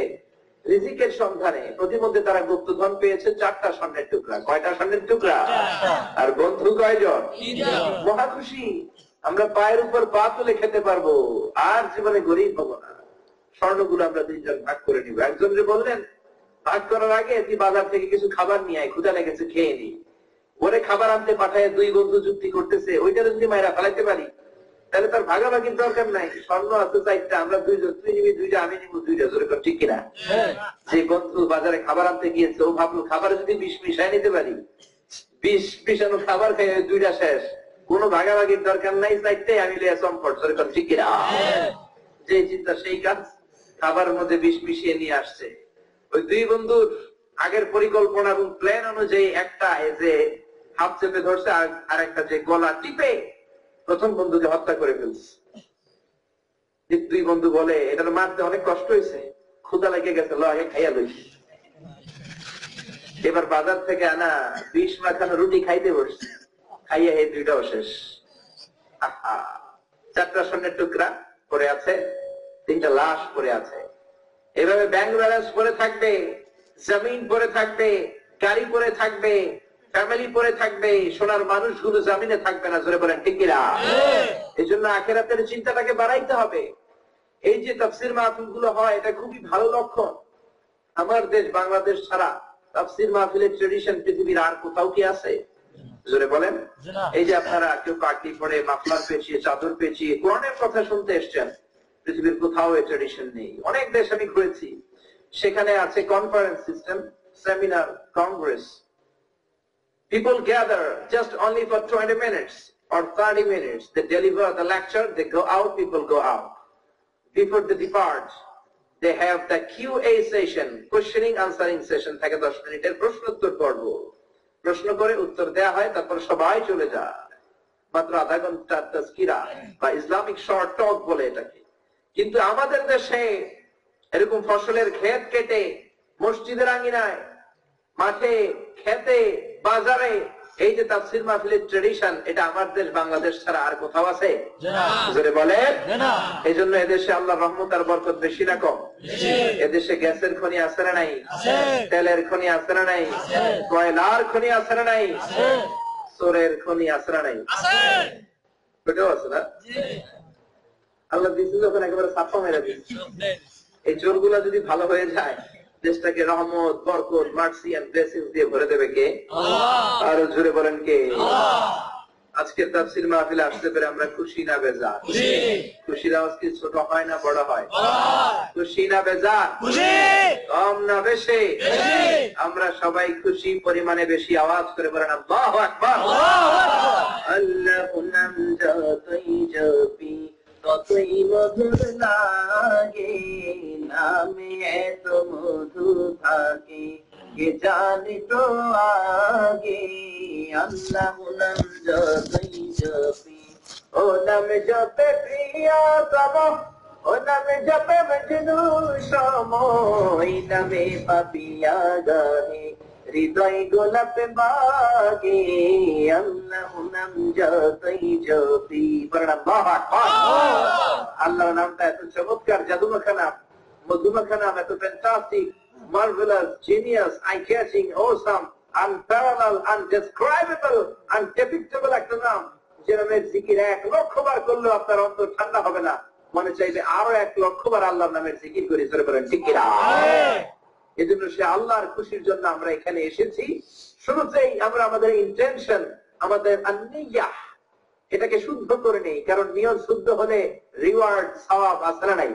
রিজিকের সন্ধানে, প্রতিমধ্যে তারা গুপ্তধন পেয়েছে 4টা স্বর্ণের টুকরা। কয়টা স্বর্ণের টুকরা? আর বন্ধু কয়জন? মহা খুশি, আমরা পায়ের উপর পা তুলে খেতে পারবো, আর জীবনে গরিব হবো না। স্বর্ণগুলো আমরা 2 জন ভাগ করে নিব। একজনকে বললেন, ভাগ করার আগে তুই বাজার থেকে কিছু খাবার নিয়ে আয়, ক্ষুধা লেগেছে, খেয়ে নি। ওরে খাবার আনতে পাঠায় 2 বন্ধু যুক্তি করতেছে, ওইটা যদি মায়েরা ফেলাইতে পারি তাহলে তার ভাগাভাগির দরকার নাই। স্বর্ণ আছে 4টা, আমরা 2 জন, তুই নিবি 2টা, আমি নিব 2টা। জোরে কর ঠিক কিনা? যে বন্ধু বাজারে খাবার আনতে গিয়েছে ও ভাবলো খাবার যদি বিষ মিশাই নিতে পারি, বিষ মিশানো খাবার খেয়ে 2টা শেষ, কোনো ভাগাভাগির দরকার নাই, 4টাই আমি লিয়ে সম্পর্ক। জোরে কর ঠিক কিনা? যে চিন্তা সেই কাজ, খাবারের মধ্যে বিষ মিশিয়ে নিয়ে আসছে। ওই 2 বন্ধুর আগের পরিকল্পনা এবং প্ল্যান অনুযায়ী একটা যে হাত চেপে ধরছে, আর একটা যে গলা টিপে প্রথম বন্ধুকে হত্যা করে ফেলছে। 2 বন্ধু বলে, এটা মারতে অনেক কষ্ট হয়েছে, ক্ষুধা লেগে গেছে, ল আগে খাইয়া লইছি। এবার বাজার থেকে আনা 20 মাখানো রুটি খাইতে বসছে, খাইয়া এই দুইটাও শেষ। আহা, 4টা স্বর্ণের টুকরা পড়ে আছে, 3টা লাশ পড়ে আছে। এভাবে ব্যাংক ব্যালেন্স পড়ে থাকবে, জমিন পড়ে থাকবে, গাড়ি পড়ে থাকবে, ফ্যামিলি পড়ে থাকবে, সোনার মানুষগুলো জমিনে থাকবে না। জোরে বলেন ঠিক কিনা? এই জন্য আখিরাতের চিন্তাটাকে বাড়াইতে হবে। এই যে তাফসীর মাহফিল গুলো হয়, এটা খুবই ভালো লক্ষণ। আমার দেশ বাংলাদেশ ছাড়া তাফসীর মাহফিলের ট্রেডিশন পৃথিবীর আর কোথাও কি আছে? জোরে বলেন। এই যে আপনারা কেউ পাগড়ি পরে, মাফলার পেঁচিয়ে, চাদর পেঁচিয়ে কোরআনের কথা শুনতে এসছেন, পৃথিবীর কোথাও এই ট্রেডিশন নেই। অনেক দেশ আমি ঘুরেছি, সেখানে আছে conference system, seminar, Congress. People gather just only for 20 minutes or 30 minutes. They deliver the lecture, they go out, people go out. Before they depart, they have the QA session, questioning answering session, থেকে 10 মিনিটের প্রশ্নোত্তর পর্ব। প্রশ্ন করে উত্তর দেয়া হয়, তারপর সবাই চলে যায়। মাত্র আধা ঘন্টা তাজকিরা বা ইসলামিক শর্ট টক বলে এটাকে। কিন্তু আমাদের দেশে এরকম ফসলের ক্ষেত কেটে মসজিদের আঙিনায়, মাঠে, খেতে, বাজারে এই যে তাফসীর মাহফিলের ট্রেডিশন, এটা আমার দেশ বাংলাদেশ ছাড়া আর কোথাও আছে? জোরে বলেন। এই জন্য এদেশে আল্লাহর রহমত আর বরকত বেশি না কম? এদেশে গ্যাসের খনি আছে না নাই? তেলের খনি আছে না নাই? কয়লার খনি আছে না নাই? চোরের খনি আছে না নাই? ওটাও আছে না? আল্লাহ দিয়েছে যখন একেবারে ছাপ্পা মেরে দিচ্ছে। এই চোরগুলা যদি ভালো হয়ে যায়, দেশটাকে রহমত, বরকত, মার্সি এন্ড ব্লেসিংস দিয়ে ভরে দেবে কে? আর জোরে বলেন কে? আজকের তাফসীর মাহফিলে আসতে পেরে আমরা খুশি না বেজার? খুশির আওয়াজ কি ছোট হয় না বড় হয়? খুশি না বেজার? কম না বেশি? আমরা সবাই খুশি পরিমাণে বেশি আওয়াজ করে বলেন আল্লাহু আকবার। আল্লাহু নাম যতই জপি ততই মধুর লাগে, নামে এত মধু থাকে কে জানি তো আগে। আল্লাহু নাম যতই জপি, ও নাম জপে প্রিয়তম, ও নামে জপে মজনু সম, ওই নামে পাপিয়া গাহে হৃদয় গোলাপ বাগে। আল্লাহু নাম যতই জপি, আল্লাহু আকবার। আল্লাহর নামটা এত চমৎকার, জাদুমাখা নাম, মধুমাখা নাম, এত fantastic, marvellous, genius, eye catching, awesome, unparalleled, undescribable, undepictable একটা নাম, যে নামের জিকির 1 লক্ষ বার করলেও আপনার অন্তর ঠান্ডা হবে না, মনে চাইবে আরো 1 লক্ষ বার আল্লাহর নামের জিকির করি। জোরে বলেন ঠিক কিনা? এজন্য সে আল্লাহর খুশির জন্য আমরা এখানে এসেছি। শুরুতেই আমরা আমাদের ইন্টেনশন, আমাদের আন-নিয়াহ, এটাকে শুদ্ধ করে নেই। কারণ নিয়ত শুদ্ধ হলে রিওয়ার্ড, সওয়াব আছে না নাই?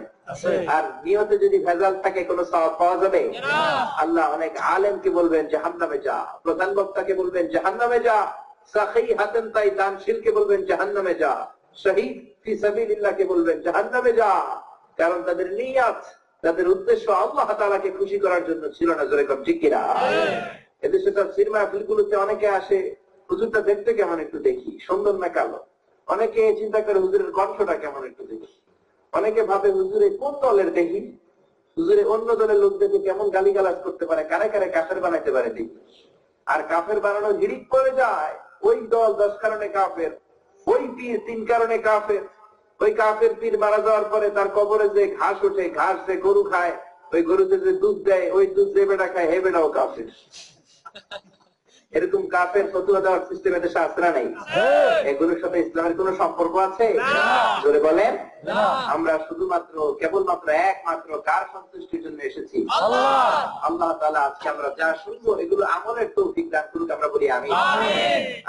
আর নিয়তে যদি ভেজাল থাকে কোনো সওয়াব পাওয়া যাবে? আল্লাহ অনেক আলেমকে বলবেন জাহান্নামে যা, প্রধান বক্তাকে বলবেন জাহান্নামে যা, সাখী হাতেম তাই দানশীলকে বলবেন জাহান্নামে যা, শহীদ ফি সাবিলিল্লাহকে বলবেন জাহান্নামে যা। কারণ তাদের নিয়ত, তাদের উদ্দেশ্য আল্লাহ তাআলাকে খুশি করার জন্য ছিল না। জোরে কম ঠিক কিনা? এদেশে তাফসীর মাহফিলগুলোতে অনেকে আসে, হুজুরটা দেখতে কেমন একটু দেখি, সুন্দর না কালো। অনেকে চিন্তা করে হুজুরের কণ্ঠটা কেমন একটু দেখি। অনেকে ভাবে হুজুরে কোন দলের দেখি, হুজুরে অন্য দলের লোক দেখে কেমন গালিগালাজ করতে পারে, কারে কারে কাফের বানাইতে পারে দেখি। আর কাফের বানানো হিড়িক পড়ে যায়, ওই দল 10 কারণে কাফের, ওই পীর 3 কারণে কাফের। ওই কাফের পীর মারা যাওয়ার পরে তার কবরে যে ঘাস ওঠে, ঘাস যে গরু খায়, ওই গরুতে যে দুধ দেয়, ওই দুধ যে বেটা খায়, হে বেটাও কাফের। এরকম কাফের ফতোয়া দেওয়ার সিস্টেম এদেশে আছে না নাই? এগুলোর সাথে ইসলামের কোন সম্পর্ক আছে? জোরে বলেন। আমরা শুধুমাত্র কেবলমাত্র একমাত্র কার সন্তুষ্টির জন্য এসেছি? আল্লাহ তাআলা। আজকে আমরা যা শুনবো এগুলো আমলের তৌফিক দান করুক, আমরা বলি আমিন।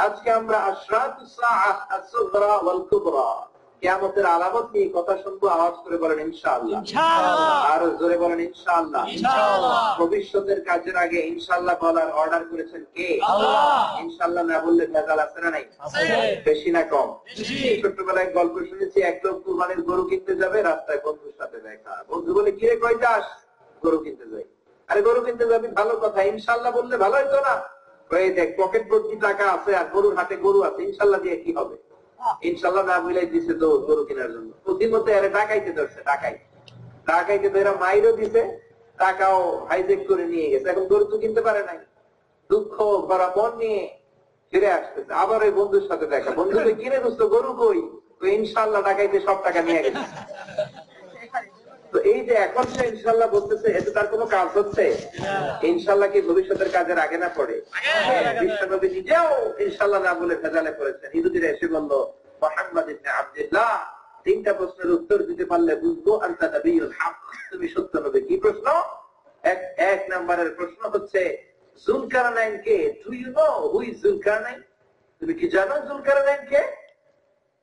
আজকে আমরা আশরাতুস সাআহ আস-সুগরা ওয়াল কুবরা, কিয়ামতের আলামত নিয়ে কথা শুনবো। আওয়াজ করে বলেন ইনশাআল্লাহ। আর জোরে বলেন ইনশাআল্লাহ। ভবিষ্যতের কাজের আগে ইনশাআল্লাহ বলার অর্ডার করেছেন কে? আল্লাহ। ইনশাআল্লাহ না বললে ভেজাল আছে না নাই? বেশি না কম? ছোটবেলায় গল্প শুনেছি, এক লোক কুরবানির গরু কিনতে যাবে, রাস্তায় বন্ধুর সাথে দেখা। বন্ধু বলে, কিরে কই যাস? গরু কিনতে যাই। আরে গরু কিনতে যাবি, ভালো কথা, ইনশাআল্লাহ বললে ভালো হইতো না? ওই দেখ, পকেট ভর্তি টাকা আছে আর গরুর হাটে গরু আছে, ইনশাআল্লাহ দিয়ে কি হবে? ইনশাআল্লাহ না বুঝাই দিছে তো গরু কেনার জন্য। প্রতিমধ্যে এরা ডাকাইতে ধরছে, ডাকাইতে ধরে মাইরও দিছে, টাকাও হাইজেক করে নিয়ে গেছে। এখন গরু তো কিনতে পারে নাই। দুঃখ ভরা মন নিয়ে ফিরে আসতেছে, আবার ওই বন্ধুর সাথে দেখা। বন্ধুকে কিনে দোস্ত গরু কই? ইনশাল্লাহ ডাকাইতে সব টাকা নিয়ে গেছে। তো এই যে এখন সে ইনশাল্লাহ বলতেছে, এতে তার কোনো কাজ হচ্ছে? ইনশাল্লাহ কি ভবিষ্যতের কাজের আগে না পড়ে? বিশ্বনবী নিজেও ইনশাল্লাহ না বলে ভেজালে পড়েছেন। ইহুদিরা এসে বলল, মুহাম্মদ ইবনে আব্দুল্লাহ, 3টা প্রশ্নের উত্তর দিতে পারলে বুঝবো আনতা নবিয়ুল হক, তুমি সত্য নবী। কি প্রশ্ন? এক নম্বরের প্রশ্ন হচ্ছে, যুলকারনাইন কে? Do you know who is Zulqarnain? তুমি কি জানো যুলকারনাইন কে?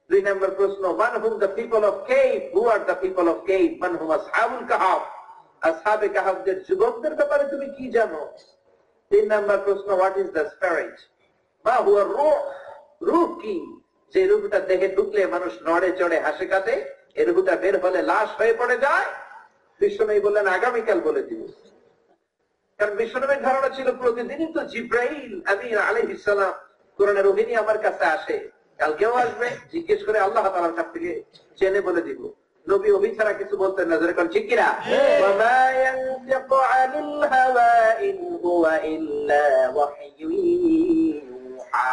2 নম্বর প্রশ্ন, মান হুম the people of cave? Who are the people of cave? মান হুম আসহাবুল কাহাফ? আসহাবে কাহাফদের যুবকদের ব্যাপারে তুমি কি জানো? 3 নম্বর প্রশ্ন, হোয়াট ইজ দ্য স্পিরিট? মা হুয়া রূহ? রূহ কি? যে রূহটা দেখে ঢুকলে মানুষ নড়ে চড়ে হাসে কাঁদে, এই রূহটা বের হলে লাশ হয়ে পড়ে যায়। বিশ্বনবী বললেন, আগামীকাল বলে দিব। কারণ বিশ্বনবীর ধারণা ছিল প্রতিদিনই তো জিব্রাইল আমিন আলাইহিস সালাম কোরআনের ওহী আমার কাছে আসে, কালকেও আসবে। জিজ্ঞেস করে আল্লাহ তাআলার কাছ থেকে জেনে বলে দিব। নবী ওহী ছাড়া কিছু বলতেন না, যেরকম ঠিক কিনা? ওয়ামা ইয়ানতিকু আনিল হাওয়া ইন হুয়া ইল্লা ওয়াহয়ুন ইউহা।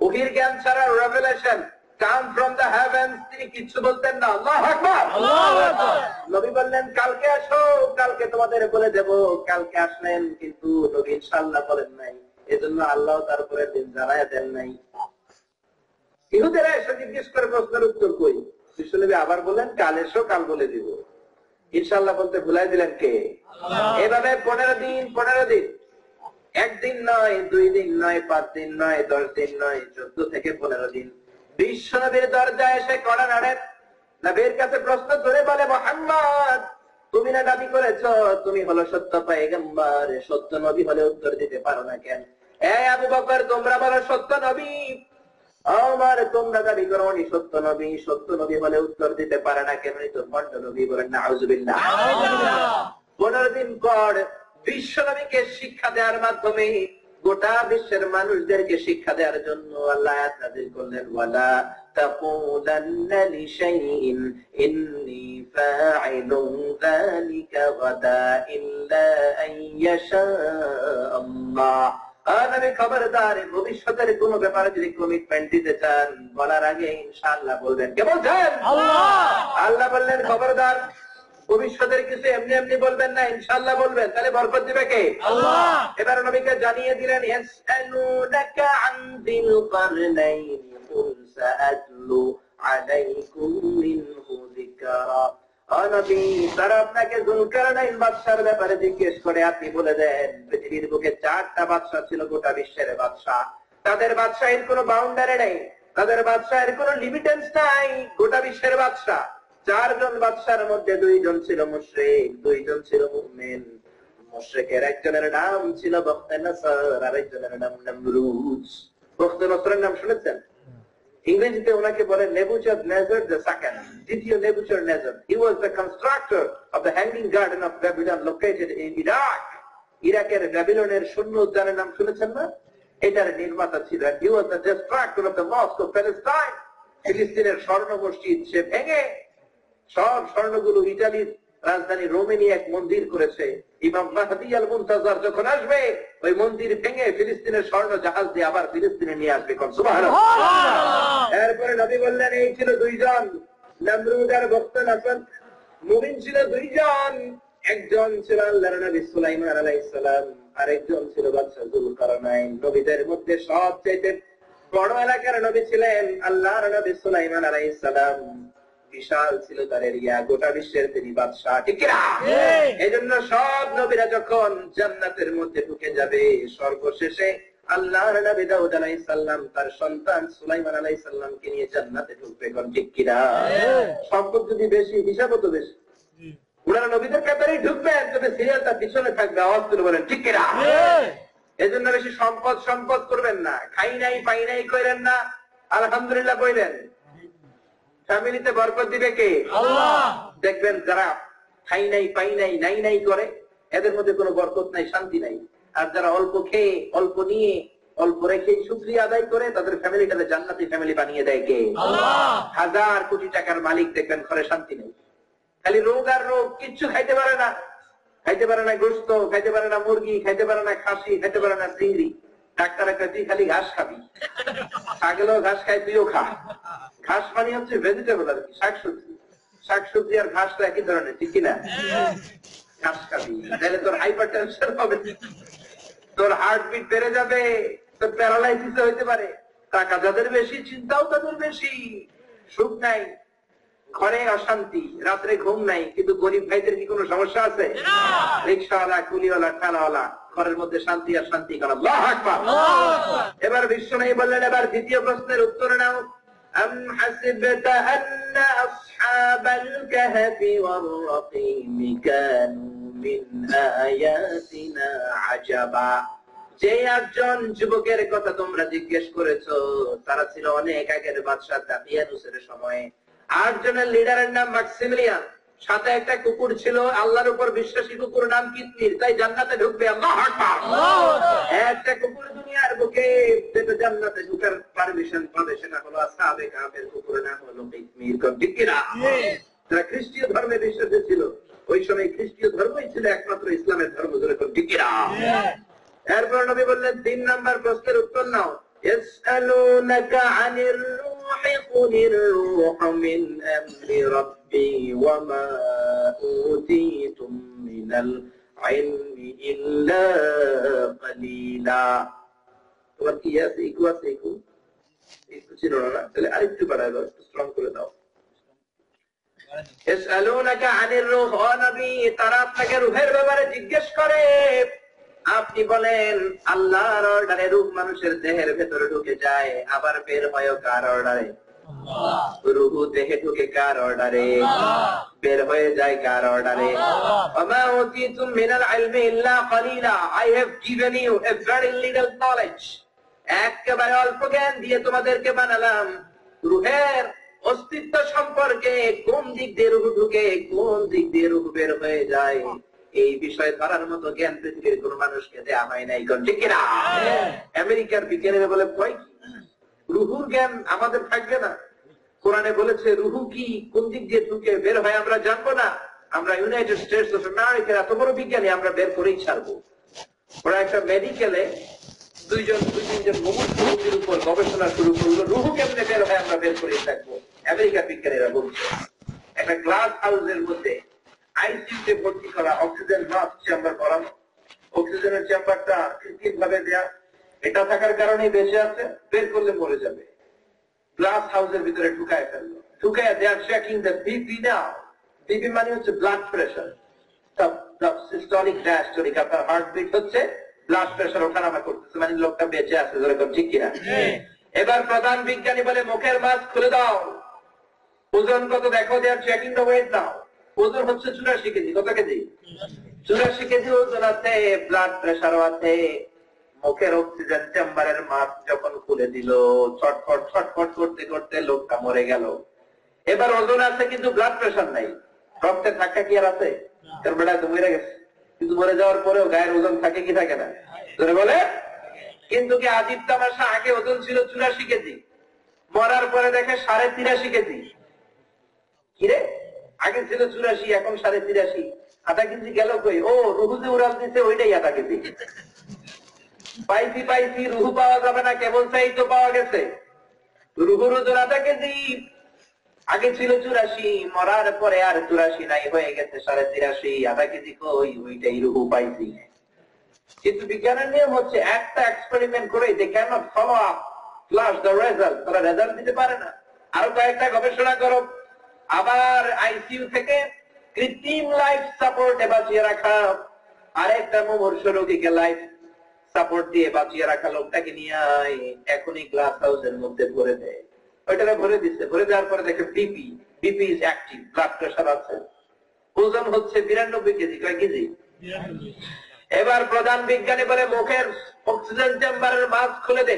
ওহীর জ্ঞান ছাড়া, revelation come from the heavens, তিনি কিছু বলতেন না। আল্লাহু আকবার, আল্লাহু আকবার। নবী বললেন, কালকে আসো, কালকে তোমাদের বলে দেব। কালকে আসলেন, কিন্তু নবী ইনশাআল্লাহ বলেন নাই। এজন্য আল্লাহ তারপরে দিন জানায়া দেন নাই। ইহুদিরা এসে জিজ্ঞেস করে প্রশ্নের উত্তর কই? বিশ্বনবী আবার বলেন, কাল এসো, কাল বলে দিব। ইনশাআল্লাহ বলতে ভুলাই দিলেন কে? এভাবে 15 দিন 15 দিন, একদিন নয়, 2 দিন নয়, 5 দিন নয়, 10 দিন নয়, 14 থেকে 15 দিন বিশ্বনবীর দরজায় এসে কড়া নাড়ে। নবীর কাছে প্রশ্ন ধরে বলে, মুহাম্মদ, তুমি না দাবি করেছো তুমি হলো সত্য পয়গম্বর, সত্য নবী হলে উত্তর দিতে পারো না কেন? আবু বকর, তোমরা বলো সত্য নবী, আমার তোমরা দাবি করো উনি সত্য নবী, সত্য নবী হলে উত্তর দিতে পারে না কেন? তো ভণ্ড নবী। বলেন নাউযুবিল্লাহ। 15 দিন পর বিশ্বনবীকে শিক্ষা দেওয়ার মাধ্যমে গোটা বিশ্বের মানুষদেরকে শিক্ষা দেওয়ার জন্য আল্লাহ আয়াত নাযিল করলেন, ওয়ালা তাকুলান্না লিশাইইন ইন্নী ফাইলুন যালিকা গাদা ইল্লা আইয়াশা আল্লাহ। নবী খবরদার, ভবিষ্যতের কোন ব্যাপারে যদি কমিটমেন্ট দিতে চান, বলার আগে ইনশাআল্লাহ বলবেন। কে বলছেন? আল্লাহ। আল্লাহ বললেন, খবরদার, ভবিষ্যতের কিছু এমনি এমনি বলবেন না, ইনশাআল্লাহ বলবেন। তাহলে বরকত দিবে কে? আল্লাহ। এবার নবীকে জানিয়ে দিলেন, ইয়াসআলুনাকা আন যিল কারনাইন কুল সাআতলু আলাইকুম মিনহু যিকরা। নবী, তারা আপনাকে যুলকারনাইন বাদশার ব্যাপারে জিজ্ঞেস করে, আপনি বলে দেন। পৃথিবীর বুকে 4টা বাদশা ছিল, গোটা বিশ্বের বাদশা। তাদের বাদশাহের কোনো বাউন্ডারি নেই, তাদের বাদশাহের কোনো লিমিটেন্স নাই। গোটা বিশ্বের বাদশা 4 জন বাদশার মধ্যে 2 জন ছিল মুশরিক, 2 জন ছিল মুমিন। মুশরিকের একজনের নাম ছিল বখতানাসর, আর একজনের নাম নমরুজ। বখতানাসরের নাম শুনেছেন? ইংরেজিতে ওনাকে বলে নেবুচাদনেজার দ্য সেকেন্ড, দ্বিতীয় Nebuchadnezzar. He was the constructor of the hanging garden of Babylon located in Iraq. ইরাকের ব্যাবিলনের শূন্য উদ্যানের নাম শুনেছেন না? এটার নির্মাতা ছিলেন। He was the destructor of the mosque of Palestine. ফিলিস্তিনের স্বর্ণ মসজিদ সে ভেঙে সব স্বর্ণগুলো ইতালির রাজধানী রোমে নিয়ে এক মন্দির করেছে। ইমাম মাহদী আল মুনতাজার যখন আসবে, ওই মন্দির ভেঙে ফিলিস্তিনের স্বর্ণ জাহাজ দিয়ে আবার ফিলিস্তিনে নিয়ে আসবে। সুবহানাল্লাহ। এরপরে নবী বললেন, এই ছিল 2 জন, নমরুদ আর বখতানাসর। মুমিন ছিল 2 জন, একজন ছিল আল্লাহর নবী সুলাইমান আলাইহিস সালাম, আর একজন ছিল বাদশা যুলকারনাইন। নবীদের মধ্যে সবচেয়ে বড় এলাকার নবী ছিলেন আল্লাহর নবী সুলাইমান আলাইহিস সালাম। বিশাল ছিল তার এরিয়া, গোটা বিশ্বের তিনি বাদশাহ, ঠিক কিনা? এজন্য সব নবীরা যখন জান্নাতের মধ্যে ঢুকে যাবে, সর্বশেষে আল্লাহর নবী দাউদ আলাইহিস সালাম তার সন্তান সুলাইমান আলাইহিস সালামকে নিয়ে জান্নাতে ঢুকবে, কোন ঠিক কিনা? সম্পদ যদি বেশি, হিসাবও তো বেশি। ওনারা নবীদের কাতারেই ঢুকবেন, তবে সিরিয়ালটা পিছনে থাকবে। আওয়াজ তুলে বলেন ঠিক কিনা? এজন্য বেশি সম্পদ সম্পদ করবেন না, খাই নাই পাই নাই কইরেন না, আলহামদুলিল্লাহ কইরেন। ফ্যামিলিতে বরকত দিবে কে? আল্লাহ। দেখবেন যারা খাই নাই পাই নাই নাই নাই করে, এদের মধ্যে কোনো বরকত নাই, শান্তি নাই। আর যারা অল্প খেয়ে, অল্প নিয়ে, অল্প রেখে শুকরিয়া আদায় করে, তাদের ফ্যামিলিটাকে জান্নাতি ফ্যামিলি বানিয়ে দেয় কে? আল্লাহ। 1000 কোটি টাকার মালিক দেখবেন ঘরে শান্তি নেই, খালি রোগ আর রোগ, কিচ্ছু খাইতে পারে না। খাইতে পারে না গোশত, খাইতে পারে না মুরগি, খাইতে পারে না খাসি, খাইতে পারে না চিংড়ি। ডাক্তার একটা তুই খালি ঘাস খাবি, ছাগলও ঘাস খায়, তুইও খা। ঘাস মানে হচ্ছে ভেজিটেবল আর কি, শাকসবজি। শাকসবজি আর ঘাস তো একই ধরনের, ঠিক কিনা? ঘাস খাবি, তাহলে তোর হাইপার টেনশন হবে, তোর হার্টবিট বেড়ে যাবে, তোর প্যারালাইসিস হইতে পারে। টাকা যাদের বেশি, চিন্তাও তাদের বেশি, সুখ নাই, ঘরে অশান্তি, রাত্রে ঘুম নাই। কিন্তু গরিব ভাইদের কি কোনো সমস্যা আছে? রিক্সাওয়ালা, কুলিওয়ালা, ঠেলাওয়ালা, ঘরের মধ্যে শান্তি আর শান্তি। আল্লাহু আকবার। এবার বিশ্বনবী বললেন, এবার দ্বিতীয় প্রশ্নের উত্তর নাও। আম হাসিবতা আন্না আসহাবাল কাহফি ওয়ার রাকিম কানু মিন আয়াতিনা আজাবা। যে একজন যুবকের কথা তোমরা জিজ্ঞেস করেছো, তারা ছিল অনেক আগের বাদশা দাকিয়ানুসের সময়ে। 8 জনের লিডারের নাম ম্যাক্সিমিলিয়ান, সাথে একটা কুকুর ছিল, আল্লাহর উপর বিশ্বাসী কুকুর, নাম কিতমির, তাই জান্নাতে ঢুকবে। আল্লাহু আকবার। একটা কুকুর দুনিয়ার বুকে জান্নাতে ঢুকার পারমিশন পাবে, সেটা হলো আসহাবে কাহফের কুকুরের নাম হলো কিতমির। ঠিক কি না? তারা খ্রিস্টীয় ধর্মে বিশ্বাসী ছিল। ওই সময় খ্রিস্টীয় ধর্মই ছিল একমাত্র ইসলামের ধর্ম। ঠিক কি না? এরপর নবী বললেন, 3 নাম্বার প্রশ্নের উত্তর নাও। ইয়াসআলুনাকা আনির রূহি কুলির রূহু মিন আমরি রাব্বি ওয়া মা উতীতুম মিনাল ইলমি ইল্লা কালিলা। তোমার কি আছে? ইকু আছে? ইকু ছিল না? তাহলে আরেকটু বাড়ায় দাও, একটু স্ট্রং করে দাও। ইয়াসআলুনাকা আনির রূহ, ও নবী, তারা আপনাকে রূহের ব্যাপারে জিজ্ঞেস করে। আপনি বলেন, আল্লাহর অর্ডারে রূহ মানুষের দেহের ভেতরে ঢুকে যায়, আবার বের হয় কার অর্ডারে? রূহ দেহে ঢুকে কার অর্ডারে? বের হয়ে যায় কার অর্ডারে? ওমা উতীতুম মিনাল ইলমি ইল্লা কালিলা। I have given you a very little knowledge. একেবারে অল্প জ্ঞান দিয়ে তোমাদেরকে বানালাম। রূহের অস্তিত্ব সম্পর্কে, কোন দিক দিয়ে রূহ ঢুকে, কোন দিক দিয়ে রূহ বের হয়ে যায়, এই বিষয়ে ধরার মতো জ্ঞান পৃথিবীর কোন মানুষকে দেয়া হয় নাই। ঠিক কিনা? আমেরিকার বিজ্ঞানীরা বলে, ভয় কি, রুহুর জ্ঞান আমাদের থাকবে না? কোরআনে বলেছে রুহু কি, কোন দিক দিয়ে ঢুকে বের হয় আমরা জানবো না। আমরা ইউনাইটেড স্টেটস অফ আমেরিকার এত বড় বিজ্ঞানী, আমরা বের করেই ছাড়বো। ওরা একটা মেডিকেলে 2-3 মুমূর্ষুর উপর গবেষণা শুরু করলো, রুহু কেমনে বের হয় আমরা বের করেই থাকবো। আমেরিকার বিজ্ঞানীরা বলছে, একটা গ্লাস হাউসের মধ্যে আইসিইউতে ভর্তি করা, অক্সিজেন মাস্ক চেম্বার করানো, অক্সিজেনের চেম্বারটা কৃত্রিম ভাবে দেয়া, এটা থাকার কারণে বেঁচে আছে, বের করলে মরে যাবে। গ্লাস হাউসের ভিতরে ঢুকায় ফেললো, ঢুকায় they're checking the BP now. BP মানে হচ্ছে ব্লাড প্রেশার, সিস্টোলিক ডায়াস্টোলিক, আপনার হার্টবিট হচ্ছে, ব্লাড প্রেশার ওঠানামা করতেছে, মানে লোকটা বেঁচে আছে। যেরকম ঠিক কিনা? এবার প্রধান বিজ্ঞানী বলে, মুখের মাস্ক খুলে দাও, ওজন কত দেখো, দেয়ার চেকিং দ্য ওয়েট নাও। ওজন হচ্ছে 84 কেজি। কত কেজি? 84 কেজি ওজন আছে, ব্লাড প্রেশারও আছে। মুখের অক্সিজেন চেম্বারের মাস্ক যখন খুলে দিল, ছটফট ছটফট করতে করতে লোকটা মরে গেল। এবার ওজন আছে কিন্তু ব্লাড প্রেশার নাই, রক্তের ধাক্কা কি আর আছে? বেটা তো মরে গেছে। কিন্তু মরে যাওয়ার পরেও গায়ের ওজন থাকে কি থাকে না? ধরে বলে। কিন্তু কি আজীব তামাশা, আগে ওজন ছিল 84 কেজি, মরার পরে দেখে 83.5 কেজি। কিরে, আগে ছিল 84, এখন 83.5, আধা কেজি গেল কই? ও, রুহু যে উড়াল দিছে ওইটাই আধা কেজি। পাইছি রুহু পাওয়া যাবে না, কেবল চাই তো পাওয়া গেছে। রুহুর ওজন আধা কেজি, আগে ছিল 84, মরার পরে আর 84 নাই, হয়ে গেছে 83.5, আধা কেজি কই? ওইটাই রুহু পাইছি। কিন্তু বিজ্ঞানের নিয়ম হচ্ছে, একটা এক্সপেরিমেন্ট করে they cannot follow up flush the result, তারা রেজাল্ট দিতে পারে না। আরো কয়েকটা গবেষণা করো। আবার আইসিইউ থেকে কৃত্রিম লাইফ সাপোর্টে বাঁচিয়ে রাখা, আরেকটা মুমূর্ষ রোগীকে লাইফ সাপোর্ট দিয়ে বাঁচিয়ে রাখা লোকটাকে নিয়ে এখনই গ্লাস হাউসের মধ্যে ভরে দেয়। ওইটাকে ভরে দিচ্ছে, ভরে দেওয়ার পরে দেখে BP is active, blood pressure আছে, ওজন হচ্ছে 92 কেজি। কয় কেজি? এবার প্রধান বিজ্ঞানী বলে, মুখের অক্সিজেন চেম্বারের মাস্ক খুলে দে।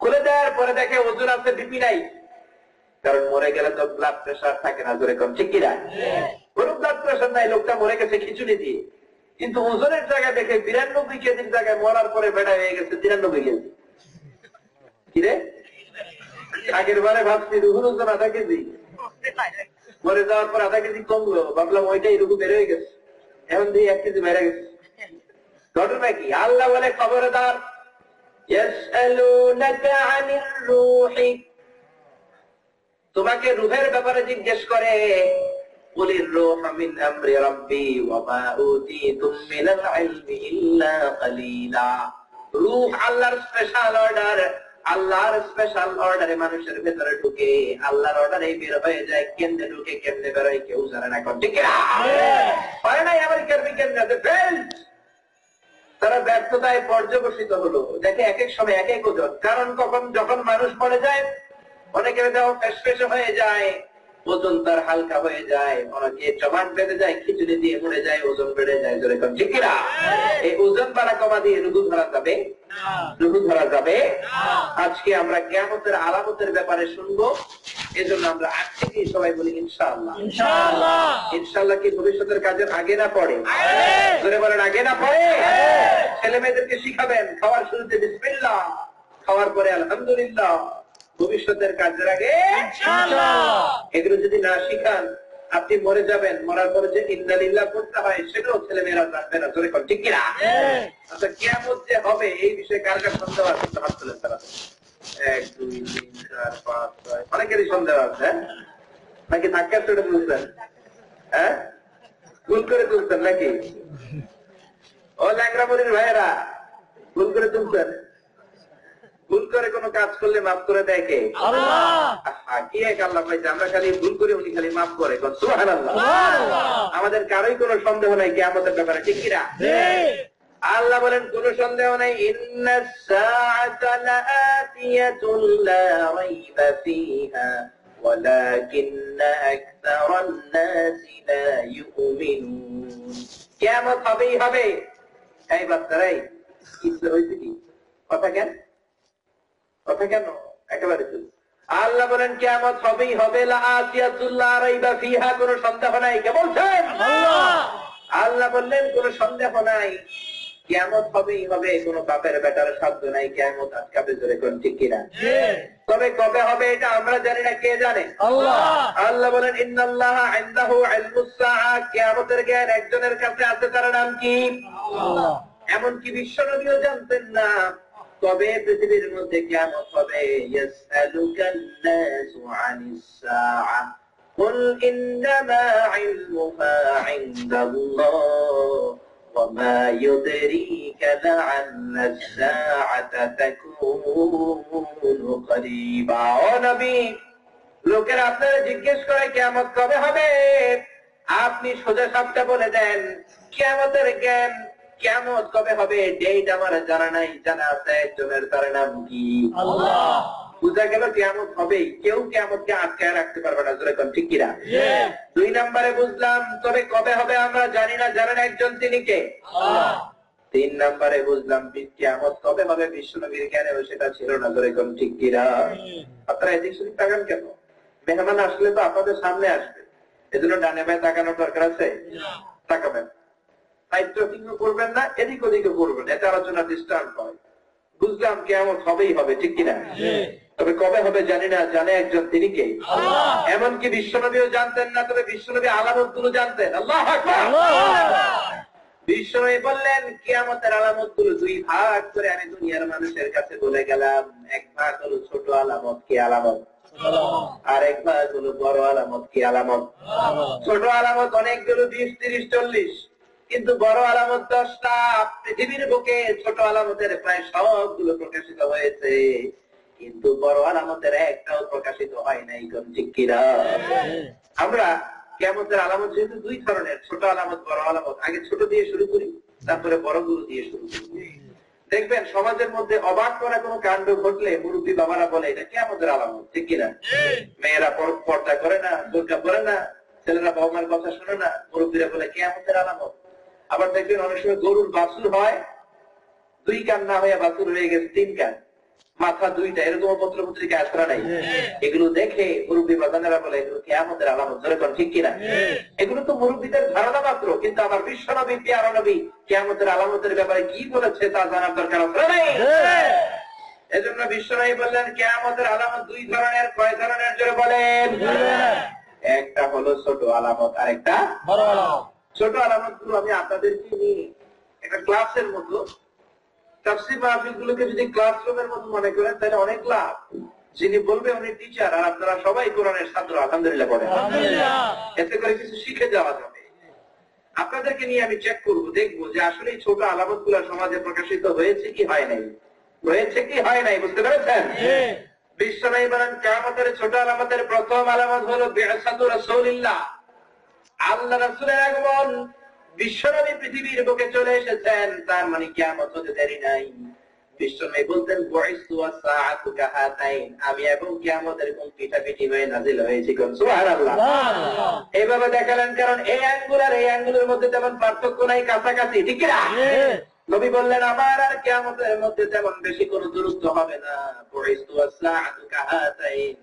খুলে দেওয়ার পরে দেখে ওজন আছে, বিপি নাই, কারণ মরে গেলে তো ব্লাড প্রেশার থাকে না। জোরে কম ঠিক কিনা? কোনো ব্লাড প্রেশার নাই, লোকটা মরে গেছে খিচুড়ি দিয়ে। কিন্তু ওজনের জায়গায় দেখে 92 কেজির জায়গায় মরার পরে বেড়া হয়ে গেছে 93 কেজি। কিরে, আগের বারে ভাবছি রুহুর ওজন আধা কেজি, মরে যাওয়ার পর আধা কেজি কমলো, ভাবলাম ওইটাই রুহু বের হয়ে গেছে, এখন দিয়ে 1 কেজি বেড়ে গেছে। ঘটনা কি? আল্লাহ বলে, খবরদার, ইয়াসআলুনাকা আনির রূহি, তোমাকে রূহের ব্যাপারে জিজ্ঞেস করে। কুলির রূহু মিন আমরি রাব্বি ওয়া মা উতীতুম মিনাল ইলমি ইল্লা কালিলা। রূহ আল্লাহর স্পেশাল অর্ডার, আল্লাহর স্পেশাল অর্ডারে মানুষের ভেতরে ঢুকে, আল্লাহর অর্ডারে বের হয়ে যায়। কেমনে ঢুকে কেমনে বের হয় কেউ জানে না। ঠিক কি না? পারে নাই আমেরিকার বিজ্ঞানীরা ফেল, তারা ব্যর্থতায় পর্যবসিত হলো। দেখে এক এক সময় এক এক ওজন। কারণ যখন মানুষ মরে যায়, অনেকের দেহ ফেসফেসে হয়ে যায়, ওজন তার হালকা হয়ে যায়, অনেকে জমাট বেঁধে যায়, খিচুড়ি দিয়ে মরে যায়, ওজন বেড়ে যায়। যেরকম ঠিক কিনা? এই ওজন বাড়া কমা দিয়ে রুহু ধরা যাবে? রুহু ধরা যাবে? আজকে আমরা কিয়ামতের আলামতের ব্যাপারে শুনবো। এজন্য আমরা আজ থেকে সবাই বলি ইনশাআল্লাহ। ইনশাআল্লাহ। ইনশাআল্লাহ কি ভবিষ্যতের কাজের আগে না পড়ে? জোরে বলেন আগে না পড়ে? ছেলে মেয়েদেরকে শিখাবেন খাওয়ার শুরুতে বিসমিল্লাহ, খাওয়ার পরে আলহামদুলিল্লাহ, ভবিষ্যতের কাজের আগে ইনশাআল্লাহ। এগুলো যদি না শিখান আপনি মরে যাবেন, মরার পরে যে ইন্নালিল্লাহ করতে হয় সেটাও ছেলে মেয়েরা জানবে না। জোরে ঠিক কিনা? আচ্ছা, কিয়ামত যে হবে এই বিষয়ে কার কার সন্দেহ আছে? হাত তুলেন তারা। 1 2 3 4 5 6, অনেকেরই সন্দেহ আছে। নাকি ধাক্কা চড়ে তুলছেন? হ্যাঁ, ভুল করে তুলছেন নাকি? ও ল্যাংরামুড়ির ভাইয়েরা, ভুল করে তুলছেন? ভুল করে কোনো কাজ করলে মাফ করে দেয় কে? আল্লাহ। কি এক আল্লাহ পাইছে, আমরা খালি ভুল করে উনি খালি মাফ করে। সুবহানাল্লাহ। আমাদের কারোই কোনো সন্দেহ নাই কিয়ামতের ব্যাপারে। ঠিক কিনা? আল্লাহ বলেন কোনো সন্দেহ নাই। ইন্নাস সাআতা লাআতিয়াতুন লা রাইবা ফিহা ওয়ালাকিন্না আকসারান নাসি লা ইউমিনুন। কিয়ামত হবেই হবে। এই বাচ্চারাই কিছু হইছে কি? কথা কেন? কথা কেন? একেবারে চুপ। আল্লাহ বলেন কিয়ামত হবেই হবে। লাআতিয়াতুন লা রাইবা ফিহা, কোনো সন্দেহ নাই। কে বলছেন? আল্লাহ। আল্লাহ বললেন কোনো সন্দেহ নাই, কিয়ামত হবেই হবে। কোনো বাপের বেটার সাধ্য নাই কিয়ামত আটকাবে। জোরে কোন ঠিক কিনা? তবে কবে হবে এটা আমরা জানি না, কে জানে? আল্লাহ। আল্লাহ বলেন ইন্নাল্লাহা ইনদাহু ইলমুস সাআ, কিয়ামতের জ্ঞান একজনের কাছে আছে, তার নাম কি? আল্লাহ। এমনকি বিশ্বনবীও জানতেন না কবে পৃথিবীর মধ্যে কিয়ামত হবে। ইয়াসআলুকান নাসু আনিস সাআ কুল ইন্নামা ইলমুহা ইনদাল্লাহ ওয়া মা ইউদরিকা লাআল্লা আস-সাআতা তাকুনু করিবা। ও নবী, লোকেরা আপনারা জিজ্ঞেস করে কিয়ামত কবে হবে, আপনি সোজা সাপটা বলে দেন কিয়ামতের জ্ঞান, কিয়ামত কবে হবে ডেট আমার জানা নাই, জানা আছে একজনের, তার নাম কি? আল্লাহ। বুঝা গেল কিয়ামত হবেই, কেউ কিয়ামতকে আটকায় রাখতে পারবে না। জোরে কোন ঠিক কিনা? 2 নম্বরে বুঝলাম তবে কবে হবে আমরা জানি না, জানেন একজন, তিনি কে? আল্লাহ। 3 নম্বরে বুঝলাম কিয়ামত কবে হবে বিশ্বনবীর জ্ঞানেও সেটা ছিল না। জোরে কোন ঠিক কিনা? আপনারা এদিক সেদিক তাকান কেন? মেহমান আসলে তো আপনাদের সামনে আসবে, এজন্য ডানে বায়ে তাকানোর দরকার আছে? তাকাবেন। করবেন না, এদিক ওদিকে করবেন, এতে আলোচনা ডিস্টার্ব হয়। বুঝলাম কিয়ামত হবেই হবে, ঠিক কিনা? তবে কবে হবে জানি না, জানে একজন, তিনি কে? আল্লাহ। এমনকি বিশ্বনবীও জানতেন না, তবে বিশ্বনবী আলামতগুলো জানতেন। আল্লাহু আকবার। বিশ্বনবী বললেন কিয়ামতের আলামতগুলো 2 ভাগ করে আমি দুনিয়ার মানুষের কাছে বলে গেলাম। এক ভাগ হলো ছোট আলামত। কি আলামত? আর এক ভাগ হলো বড় আলামত। কি আলামত? ছোট আলামত অনেকগুলো, 20, 30, 40, কিন্তু বড় আলামত 10টা। পৃথিবীর বুকে ছোট আলামতের প্রায় সবগুলো প্রকাশিত হয়েছে, কিন্তু বড় আলামতের একটাও প্রকাশিত হয় নাই। কোন ঠিক কিনা? আমরা কিয়ামতের আলামত যেহেতু 2 ধরনের, ছোট আলামত, বড় আলামত, আগে ছোট দিয়ে শুরু করি, তারপরে বড়গুলো দিয়ে শুরু করি। দেখবেন সমাজের মধ্যে অবাক করা কোনো কাণ্ড ঘটলে মুরব্বী বাবারা বলে এটা কিয়ামতের আলামত। ঠিক কিনা? মেয়েরা পর্দা করে না, বোরকা পরে না, ছেলেরা বাবা মার কথা শোনে না, মুরব্বীরা বলে কিয়ামতের আলামত। আবার দেখবেন অনেক সময় গরুর বাছুর হয়, 2 কান না হয়ে বাছুর হয়ে গেছে 3 কান, মাথা 2টা, এরকম পত্র পত্রিকা আসরা নাই। এগুলো দেখে মুরব্বী বাজানেরা বলে এগুলো কিয়ামতের আলামত। ধরে কোন ঠিক কিনা? এগুলো তো মুরব্বীদের ধারণা মাত্র, কিন্তু আমার বিশ্বনবী প্যারা নবী কিয়ামতের আলামতের ব্যাপারে কি বলেছে তা জানার দরকার আছে নাই? এজন্য বিশ্বনবী বললেন কিয়ামতের আলামত 2 ধরনের। কয় ধরনের জোরে বলেন? একটা হলো ছোট আলামত, আর একটা বড় আলামত। ছোট আলামত গুলো আমি আপনাদেরকে নিয়ে একটা ক্লাসের মতো তাফসীর মাহফিলগুলোকে যদি ক্লাসরুমের মতো মনে করেন তাহলে অনেক লাভ। যিনি বলবে উনি টিচার, আর আপনারা সবাই কোরআনের ছাত্র, আলহামদুলিল্লাহ পড়েন। এতে করে কিছু শিখে যাওয়া যাবে। আপনাদেরকে নিয়ে আমি চেক করবো, দেখবো যে আসলে ছোট আলামত গুলা সমাজে প্রকাশিত হয়েছে কি হয় নাই, হয়েছে কি হয় নাই, বুঝতে পেরেছেন? বিশ্বনবী বলেন কিয়ামতের ছোট আলামতের প্রথম আলামত হলো বিআসাতু রাসূলিল্লাহ, আল্লাহ রাসূলের আগমন। বিশ্বনবী পৃথিবীর বুকে চলে এসেছেন, তার মানে কিয়ামত হতে দেরি নাই। বিশ্বনবী বলতেন বুইসতু ওয়াসসাআতু কাহাতাইন, আমি এবং কিয়ামতের কোন পিঠাপিঠি হয়ে নাজিল হয়েছি। সুবহানাল্লাহ। এইভাবে দেখালেন, কারণ এই আঙ্গুল আর এই আঙ্গুলের মধ্যে তেমন পার্থক্য নাই, কাছাকাছি, ঠিক না? নবী বললেন আমার আর কিয়ামতের মধ্যে তেমন বেশি কোনো দূরত্ব হবে না। বুইসতু ওয়াসসাআতু কাহাতাইন,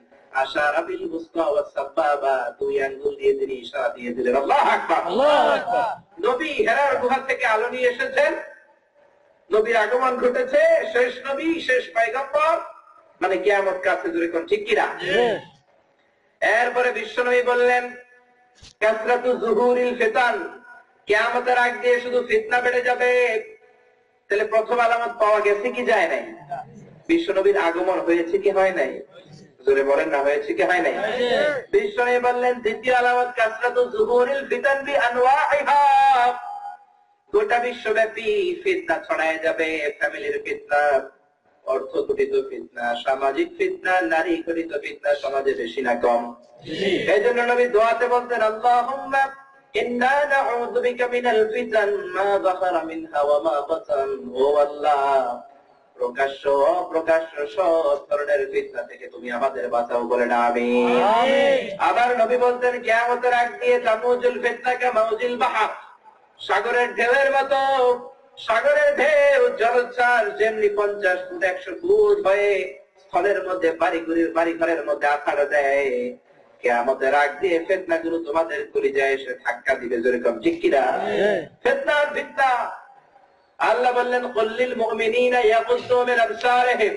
আশারা বিল বুসতা ওয়াস সাবাবা, দুই আঙ্গুল দিয়ে তিনি ইশারা দিয়ে দিলেন। আল্লাহু আকবার, আল্লাহু আকবার। নবী হেরার গুহা থেকে আলো নিয়ে এসেছেন, নবীর আগমন ঘটেছে, শেষ নবী, শেষ পয়গম্বর, মানে কিয়ামত কাছে জোরে কোন, ঠিক কি না? এরপরে বিশ্বনবী বললেন কাসরাতু যুহুরিল ফিতান, কিয়ামতের আগ দিয়ে শুধু ফিতনা বেড়ে যাবে। তাহলে প্রথম আলামত পাওয়া গেছে কি যায় নাই? বিশ্বনবীর আগমন হয়েছে কি হয় নাই? জোরে বলেন না, হয়েছে কি হয় নাই? বিশ্বনবী বললেন দ্বিতীয় আলামত কাসরাতু যুহুরিল ফিতান বিআনওয়াইহা, গোটা বিশ্বব্যাপী ফিতনা ছড়ায় যাবে। ফ্যামিলির ফিতনা, অর্থ ঘটিত ফিতনা, সামাজিক ফিতনা, নারী ঘটিত ফিতনা সমাজে বেশি না কম? এই জন্য নবী দোয়াতে বলতেন আল্লাহুম্মা ইন্না নাউযু বিকা মিনাল ফিতান মা যাহারা মিনহা ওয়া মা বাতান, ও আল্লাহ প্রকাশ্য অপ্রকাশ্য সব ধরনের ফিতনা থেকে তুমি আমাদের বাঁচাও, বলেন আমিন। আবার নবী বলতেন কিয়ামতের আগ দিয়ে তামুজুল ফিতনা কামাউজিল বাহর, সাগরের ঢেউয়ের মতো, সাগরের ঢেউ জলচ্ছার যেমনি 50 ফুট 100 ফুট হয়ে স্থলের মধ্যে বাড়িঘরের মধ্যে আছাড় দেয়, কিয়ামতের আগ দিয়ে ফিতনাগুলো তোমাদের কলিজায় এসে ধাক্কা দিবে, যেরকম, ঠিক কিনা? ফিতনা। আল্লাহ বললেন কুল্লিল মুমিনিনা ইয়াগুদ্দু মিন আবসারিহিম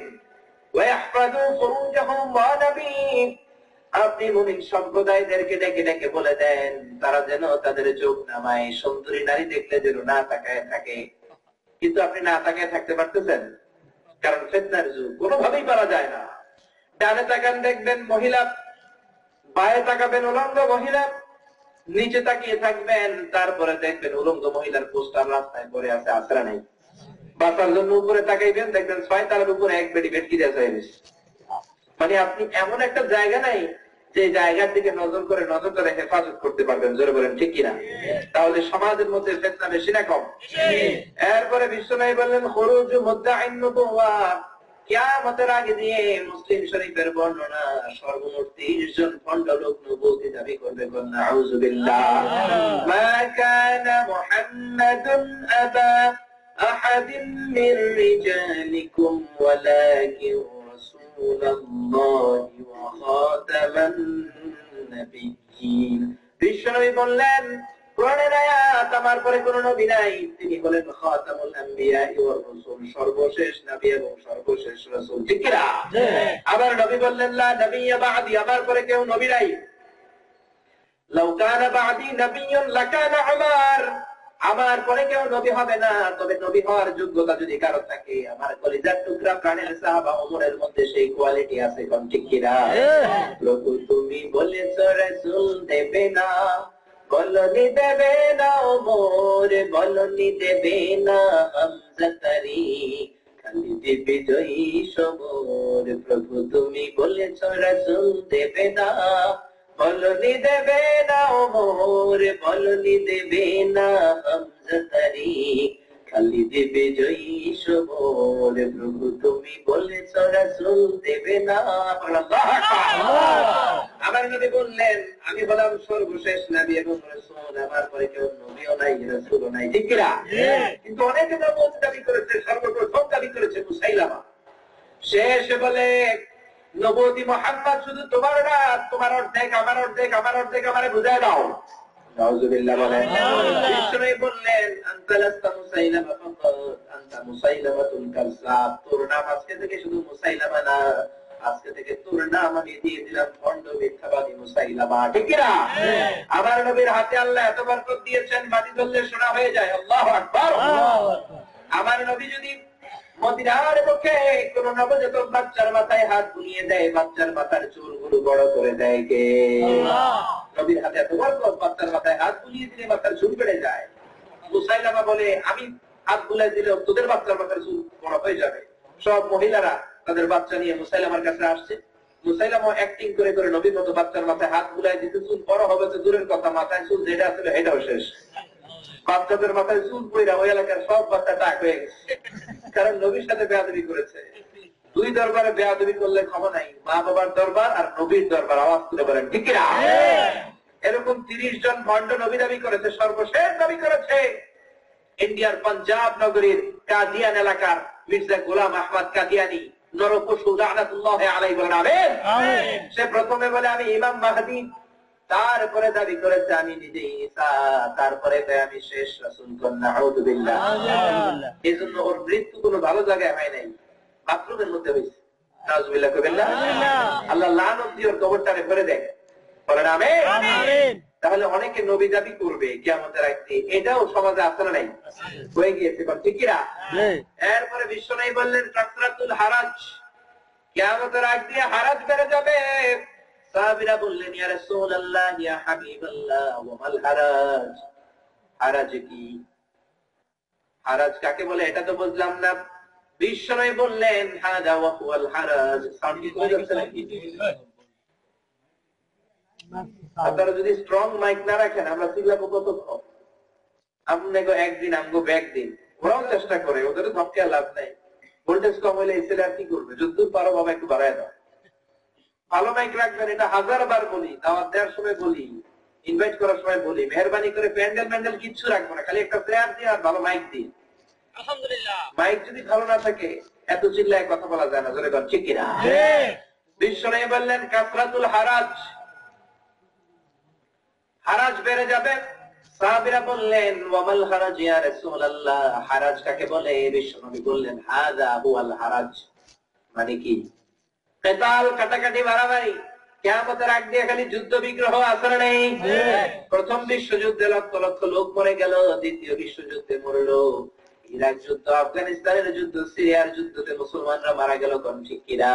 ওয়া ইয়াহফাযু ফুরুজাহুম ওয়া নবী, আপনি মুমিন সম্প্রদায়দেরকে ডেকে ডেকে বলে দেন তারা যেন তাদের চোখ নামায়, সুন্দরী নারী দেখলে যেন না তাকায় থাকে। কিন্তু আপনি না তাকায় থাকতে পারতেছেন? কারণ ফিতনার যুগ, কোনোভাবেই পারা যায় না। ডানে তাকান দেখবেন মহিলা, বায়ে তাকাবেন উলঙ্গ মহিলা, নিচে তাকিয়ে থাকবেন তারপরে দেখবেন উলঙ্গ মহিলার পোস্টার রাস্তায় পড়ে আছে, আশ্রা নেই। বাঁচার জন্য উপরে তাকাইবেন, দেখবেন 6 তালার উপরে এক বেডি ভেটকি দেওয়া হয়ে গেছে। মানে আপনি এমন একটা জায়গা নাই যে জায়গার দিকে নজর করে নজরটা হেফাজত করতে পারবেন, জোরে বলেন ঠিক কিনা? তাহলে সমাজের মধ্যে ফিতনা বেশি না কম? এরপরে বিশ্বনবী বললেন খুরুজু মুদ্দাঈন নুবুওয়া, কিয়ামতের আগে দিয়ে মুসলিম শরীফের বর্ণনা সর্বমোট 30 জন ভণ্ড লোক নবুয়তি দাবি করবে, বলেন আউযু বিল্লাহ। মা কানা মুহাম্মাদুন আবা আহাদিন মির রিজালিকুম ওয়ালাকিন রাসূলুল্লাহি ওয়া খাতামান নাবিয়্যিন। বিশ্বনবী বললেন কোরআনের আয়াত আমার পরে কোন নবী নাই, তিনি হলেন খাতামুল আম্বিয়া ওয়ার রাসূল, সর্বশেষ নবী এবং সর্বশেষ রাসূল, ঠিক কি না? আবার নবী বললেন লা নবিয়্যা বা'দি, আমার পরে কেউ নবী নাই। লাউ কানা বা'দি নবিয়্যুন লাকানা উমর, আমার পরে কেউ নবী হবে না, তবে নবী হওয়ার যোগ্যতা যদি কারো থাকে, আমার কলিজার টুকরা প্রাণের সাহাবা ওমরের মধ্যে সেই কোয়ালিটি আছে, কোন ঠিক কি না? প্রভু তুমি বলেছো রাসূল দেবে না, বলনি দেবে না ওমর, বলনি দেবে না হামজা তারি, খালি দেবে জয়ী সবর। প্রভু তুমি বলেছো রাসূল দেবে না, বলনি দেবে না ওমর, বলনি দেবে না হামজা তারি, খালি দেবে জয়ী সবর। প্রভু তুমি বলেছো রাসূল দেবে না। আমার নবী বললেন আমি হলাম সর্বশেষ নবী এবং রাসূল, আমার পরে কেউ নবীও নাই রাসূলও নাই, ঠিক কি না? কিন্তু অনেকে নবুয়ত দাবি করেছে, সর্বপ্রথম দাবি করেছে মুসাইলামা। সে এসে বলে নবুয়তি মুহাম্মদ শুধু তোমার না, তোমার অর্ধেক আমার অর্ধেক, আমার অর্ধেক আমারে বুঝায় দাও। নাউযুবিল্লাহ বলেন। বিশ্বনবী বললেন আনতা লাস্তা মুসাইলামা ফাকাত, আনতা মুসাইলামাতুল কাযযাব, তোর নাম আজকে থেকে শুধু মুসাইলামা না, আজকে থেকে তোর নাম আমি দিয়ে দিলাম ভণ্ড মিথ্যাবাদী মুসাইলামা, ঠিক কি না? আমার নবীর হাতে আল্লাহ এত বরকত দিয়েছেন, বাড়ি ধরলে শোনা হয়ে যায়। আল্লাহু আকবার। আমার নবী যদি মদিনার পক্ষে কোন নবজাতক বাচ্চার মাথায় হাত বুলিয়ে দেয়, বাচ্চার মাথার চুলগুলো বড় করে দেয় কে? নবীর হাতে এত বরকত, বাচ্চার মাথায় হাত বুলিয়ে দিলে মাথার চুল বেড়ে যায়। মুসাইলামা বলে, আমি হাত বুলাই দিলে তোদের বাচ্চার মাথার চুল বড় হয়ে যাবে। সব মহিলারা তাদের বাচ্চা নিয়ে মুসাইলামার কাছে আসছে। মুসাইলামা অ্যাক্টিং করে করে নবীর মতো বাচ্চার মাথায় হাত বুলাই দিতে, চুল বড় হবে তো দূরের কথা, মাথায় চুল যেটা ছিল এটাও শেষ। বাচ্চাদের মাথায় চুল পইরা ওই এলাকার সব বাচ্চা টাক হয়ে গেছে, কারণ নবীর সাথে বেয়াদবি করেছে। দুই দরবারে বেয়াদবি করলে ক্ষমা নাই, মা বাবার দরবার আর নবীর দরবার। আওয়াজ তুলে বলেন ঠিক কিনা? এরকম 30 জন ভণ্ড নবী দাবি করেছে। সর্বশেষ দাবি করেছে ইন্ডিয়ার পাঞ্জাব নগরীর কাদিয়ান এলাকার মির্জা গোলাম আহমদ কাদিয়ানি, নরপশু লানাতুল্লাহ আলাইহি ওয়া সাল্লাম। সে প্রথমে বলে আমি ইমাম মাহদী, তারপরে দাবি করেছে আমি নিজে ঈসা, তারপরে আমি শেষ রাসূল। নাউযুবিল্লাহ। এজন্য ওর মৃত্যু কোনো ভালো জায়গায় হয় নাই, বাথরুমের মধ্যে হয়েছে। নাউযুবিল্লাহ কইবেন না? আল্লাহ লানত দিয়ে ওর কবরটারে ভরে দেয়। বলেন আমিন। তাহলে অনেকে নবী দাবি করবে কিয়ামতের আগে, এটাও সমাজে আছে না নাই? হয়ে গিয়েছে, ঠিক কিনা? এরপরে বিশ্বনবী বললেন কাসরাতুল হারাজ, কিয়ামতের আগে হারাজ বেড়ে যাবে। সাহাবীরা বললেন ইয়া রাসূলুল্লাহ ইয়া হাবিবাল্লাহ ওয়া মাল হারাজ, হারাজ কি? হারাজ কাকে বলে এটা তো বুঝলাম না। বিশ্বনবী বললেন হাদা ওয়া হুয়াল হারাজ। সাউন্ড কি করে যাচ্ছে নাকি? আপনারা যদি স্ট্রং মাইক না রাখেন আমরা চিল্লাবো কতক্ষণ? আপনাকে একদিন আমগো ব্যাগ দিন, ওরাও চেষ্টা করে, ওদের ধপকে লাভ নাই। ভোল্টেজ কম হলে এসে আর কি করবে? যুদ্ধ পারো বাবা, একটু বাড়ায় দাও। ভালো মাইক রাখবেন, এটা 1000 বার বলি, দাওয়াত দেওয়ার সময় বলি, ইনভাইট করার সময় বলি, মেহরবানি করে প্যান্ডেল কিচ্ছু রাখবো না, খালি একটা চেয়ার দিয়ে আর ভালো মাইক দিন। আলহামদুলিল্লাহ। মাইক যদি ভালো না থাকে এত চিল্লায় কথা বলা যায় না, জোরে বল ঠিক কিনা? বিশ্বনবী বললেন কাসরাতুল হারাজ, হারাজ বেড়ে যাবে। সাহাবীরা বললেন ওয়ামাল হারাজ ইয়া রাসূলুল্লাহ, হারাজ কাকে বলে? বিশ্বনবী বললেন হাযা হুয়াল হারাজ, মানে কি? কিতাল, কাটাকাটি, মারামারি। কিয়ামতের আগ দিয়ে খালি যুদ্ধ বিগ্রহ আসলে নেই। প্রথম বিশ্বযুদ্ধে লক্ষ লক্ষ লোক মরে গেল, দ্বিতীয় বিশ্বযুদ্ধে মরলো, ইরাক যুদ্ধ, আফগানিস্তানের যুদ্ধ, সিরিয়ার যুদ্ধতে মুসলমানরা মারা গেল। কোন ঠিক কিনা?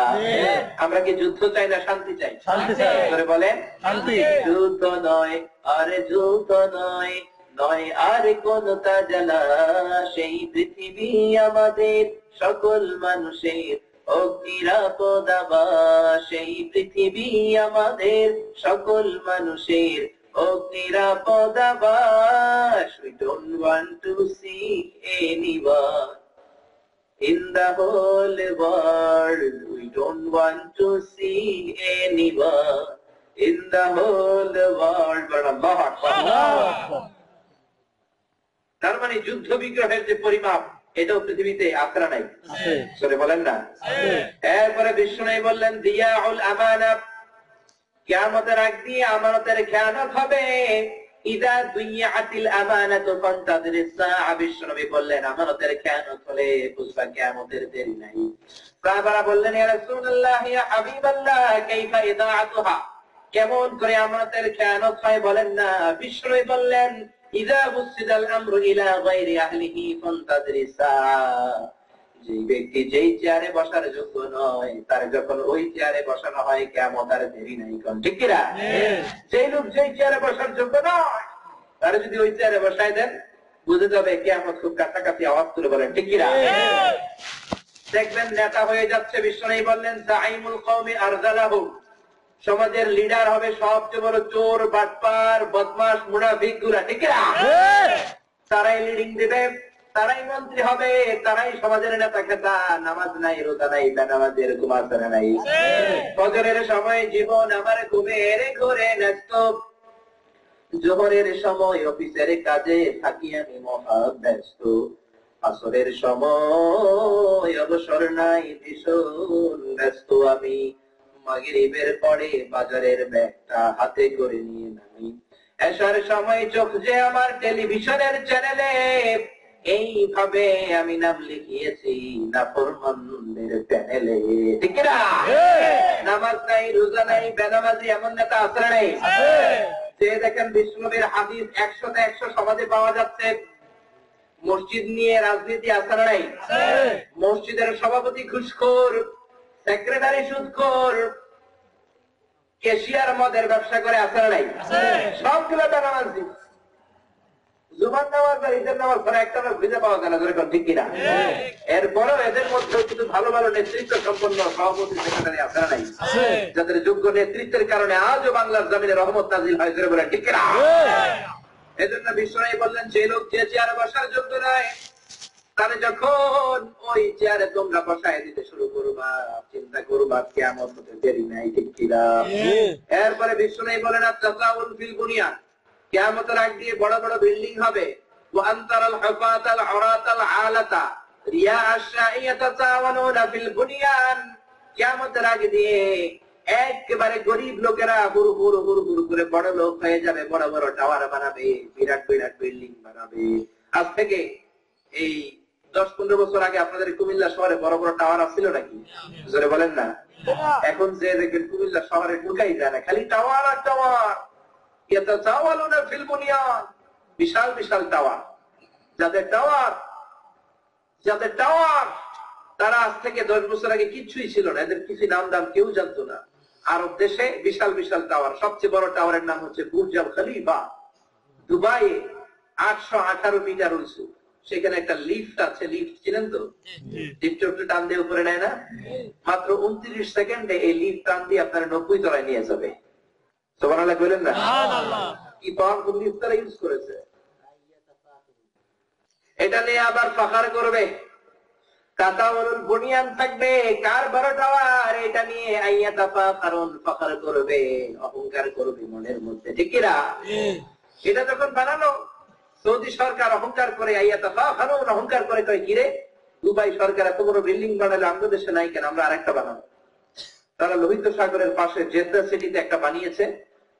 আমরা কি যুদ্ধ চাই না শান্তি চাই? শান্তি চাই। বলেন শান্তি। যুদ্ধ নয় আরে যুদ্ধ নয়, নয় আর কোন তাজলা, সেই পৃথিবী আমাদের সকল মানুষের অগ্নিরাপদাবা, সেই পৃথিবী আমাদের সকল মানুষের অগ্নিরাপদাবাস। We don't want to see anyone in the whole world. We don't want to see anyone in the whole world. But Allahu Akbar. তার মানে যুদ্ধ বিগ্রহের যে পরিমাপ, এটাও পৃথিবীতে আশ্রা নাই। সরে বলেন না। এরপরে বিশ্বনবী বললেন দিয়াউল আমানা, কিয়ামতের আগ দিয়ে আমানতের খেয়ানত হবে। ইযা দুইয়াতিল আমানাতু ফান্তাযিরিস সাআ, বিশ্বনবী বললেন আমানতের খেয়ানত হলে বুঝবা কিয়ামতের দেরি নাই। সাহাবারা বললেন ইয়া রাসূলুল্লাহ ইয়া হাবিবাল্লাহ কাইফা ইদাআতুহা, কেমন করে আমানতের খেয়ানত হয় বলেন না। বিশ্বনবী বললেন ইযা বুসিদাল আমরু ইলা গায়রি আহলিহি ফান্তাযিরিস সাআ, যে ব্যক্তি যেই চেয়ারে বসার যোগ্য নয় তার যখন ওই চেয়ারে বসানো হয় কিয়ামত আর দেরি নাই। কোন ঠিক কিনা? যে লোক যেই চেয়ারে বসার যোগ্য নয় তার যদি ওই চেয়ারে বসায় দেন বুঝে যাবে কিয়ামত খুব কাছাকাছি। আওয়াজ তুলে বলেন ঠিক কিনা? দেখবেন নেতা হয়ে যাচ্ছে। বিশ্বনবী বললেন জাইমুল কওমি আরযালাহু, সমাজের লিডার হবে সবচেয়ে বড় চোর, বাটপার, বদমাশ, মুনাফিক গুলা, ঠিক কিনা? তারাই লিডিং দেবে, তারাই মন্ত্রী হবে, তারাই সমাজের নেতা খেতা। নামাজ নাই, রোজা নাই, বেনামাজি, এরকম আচরণ নাই। ফজরের সময় জীবন আমার ঘুমের ঘরে ন্যস্ত, জোহরের সময় অফিসের কাজে থাকি আমি মহা ব্যস্ত, আসরের সময় অবসর নাই, ভীষণ ব্যস্ত আমি, মাগরিবের পরে বাজারের ব্যাগটা হাতে করে নিয়ে নামি, এশার সময় চোখ যে আমার টেলিভিশনের চ্যানেলে, এইভাবে আমি নাম লিখিয়েছি নাফরমানদের প্যানেলে, ঠিক না? নামাজ নাই, রোজা নাই, বেনামাজি এমন নেতা আছে নাই? যে দেখেন বিষ্ণুনবীর হাদিস 100-তে 100 সমাজে পাওয়া যাচ্ছে। মসজিদ নিয়ে রাজনীতি আছে না নাই? মসজিদের সভাপতি ঘুষখোর, সেক্রেটারি সুদখোর, ক্যাশিয়ার মদের ব্যবসা করে আছে না নাই? সবগুলো বেনামাজি। জুমার নামাজ আর ঈদের নামাজ ধরে একটা খুঁজে পাওয়া যায় না, যেরকম ঠিক কিনা? এরপরও এদের মধ্যে কিন্তু ভালো ভালো নেতৃত্ব সম্পন্ন সভাপতি সেক্রেটারি আছে না নাই? যাদের যোগ্য নেতৃত্বের কারণে আজও বাংলার জমিনে রহমত নাজিল হয়, জোরে বলে ঠিক কিনা? এজন্য বিশ্বনাথ বললেন, যে লোক যে চেয়ারে বসার যোগ্য নয়, তাহলে যখন ওই চেয়ারে তোমরা বসায় দিতে শুরু করবা, চিন্তা করবা কিয়ামত হতে দেরি নাই, ঠিক কিনা? এরপরে বিশ্বনাথ বলেন, আত-তাসাউল ফিল বুনিয়ান, কিয়ামতের আগ দিয়ে বড় বড় বিল্ডিং হবে। ওয়া আনতারাল হুফাতাল উরাতাল আলাতা রিয়া আশ-শাইয়াতা তাওয়ানুনা ফিল বুনিয়ান, কিয়ামতের আগে দিয়ে একেবারে গরিব লোকেরা হুড় হুড় হুড় হুড় করে বড় লোক হয়ে যাবে, বড় বড় টাওয়ার বানাবে, বিরাট বিরাট বিল্ডিং বানাবে। আজ থেকে এই 10-15 বছর আগে আপনাদের কুমিল্লা শহরে বড় বড় টাওয়ার আসছিল নাকি? জোরে বলেন না। এখন যে দেখবেন কুমিল্লা শহরে ঢুকাই যায় না, খালি টাওয়ার আর টাওয়ার। ইয়াতাসাওয়ালুনা ফিল বুনিয়ান, বিশাল বিশাল টাওয়ার। যাদের টাওয়ার তারা আজ থেকে 10 বছর আগে কিছুই ছিল না, এদের কিছু নাম দাম কেউ জানতো না। আরব দেশে বিশাল বিশাল টাওয়ার, সবচেয়ে বড় টাওয়ারের নাম হচ্ছে বুর্জ আল খলিফা, দুবাইয়ে 818 মিটার উঁচু। সেখানে একটা লিফট আছে, লিফট চিনেন তো? লিফট একটু টান দিয়ে উপরে নেয় না? মাত্র 29 সেকেন্ডে এই লিফট টান দিয়ে আপনার 90 তলায় নিয়ে যাবে। সুবহানাল্লাহ বলেন না? কি পাওয়ারফুল লিফট তারা ইউজ করেছে। এটা নিয়ে আবার ফাখার করবে, তাতাউলুল বুনিয়ান থাকবে, কার বড় টাওয়ার, এটা নিয়ে আইয়াতাফাখারুন, ফাখার করবে, অহংকার করবে মনের মধ্যে, ঠিক কি না? এটা যখন বানালো সৌদি সরকার অহংকার করে, আইয়াতাফাখারুন, অহংকার করে, কয় কি রে দুবাই সরকার এত বড় বিল্ডিং বানালো, আমাদের দেশে নাই কেন, আমরা আরেকটা বানাবো। তারা লোহিত সাগরের পাশে জেদ্দা সিটিতে একটা বানিয়েছে,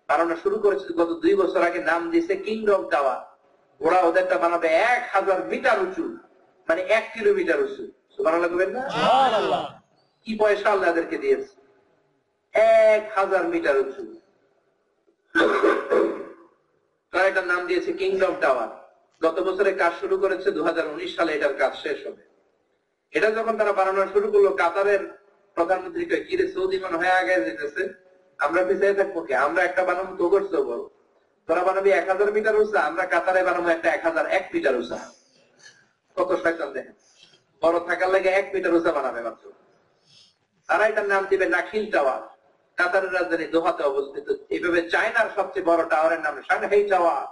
বানানো শুরু করেছে গত 2 বছর আগে, নাম দিয়েছে কিংডম টাওয়ার। ওরা ওদেরটা বানাবে 1000 মিটার উঁচু, মানে 1 কিলোমিটার উঁচু। সুবহানাল্লাহ বলবেন না? সুবহানাল্লাহ। কি পয়সা আল্লাহ এদেরকে দিয়েছে, 1000 মিটার উঁচু। তারা এটার নাম দিয়েছে কিংডম টাওয়ার। গত বছরে কাজ শুরু করেছে, 2019 সালে এটার কাজ শেষ হবে। এটা যখন তারা বানানো শুরু করলো, কাতারের প্রধানমন্ত্রী কয়, কি রে সৌদি মনে হয় আগে যেতেছে, আমরা পিছিয়ে থাকবো কি, আমরা একটা বানাবো তো করছো বল, তোরা বানাবি 1000 মিটার উঁচা, আমরা কাতারে বানাবো একটা 1001 মিটার উঁচা। কত শয়তান দেখেন, বড় থাকার লাগে 1 মিটার উঁচা বানাবে মাত্র। তারা এটার নাম দিবে নাখিল টাওয়ার, কাতারের রাজধানী দোহাতে অবস্থিত। এইভাবে চায়নার সবচেয়ে বড় টাওয়ারের নাম সাংহাই টাওয়ার,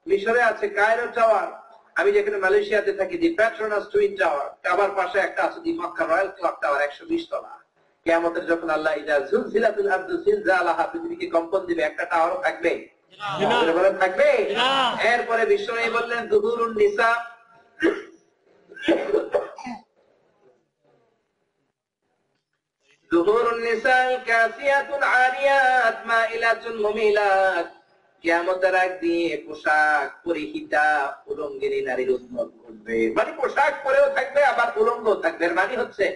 মিশরে আছে কায়রো টাওয়ার, আমি যেখানে মালয়েশিয়াতে থাকি দি পেট্রোনাস টুইন টাওয়ার, আবার পাশে একটা আছে দি মক্কা রয়্যাল ক্লক টাওয়ার, 120 তলা। কিয়ামতের যখন আল্লাহ ইজা জুলজিলাতুল আরদু জিলজালাহা, পৃথিবীকে কম্পন দিবে, একটা টাওয়ারও থাকবে না, থাকবে। এরপরে বিশ্বনবী বললেন, যুহুরুন নিসা, যুহুরুন নিসা কাসিয়াতুন আরিয়াত মাইলাতুন মুমিলাত, কিয়ামতের আগ দিয়ে পোশাক পরিহিতা উলঙ্গিনী নারীর উদ্ভব ঘটবে। মানে পোশাক পরেও থাকবে, আবার উলঙ্গ থাকবে। মানে হচ্ছে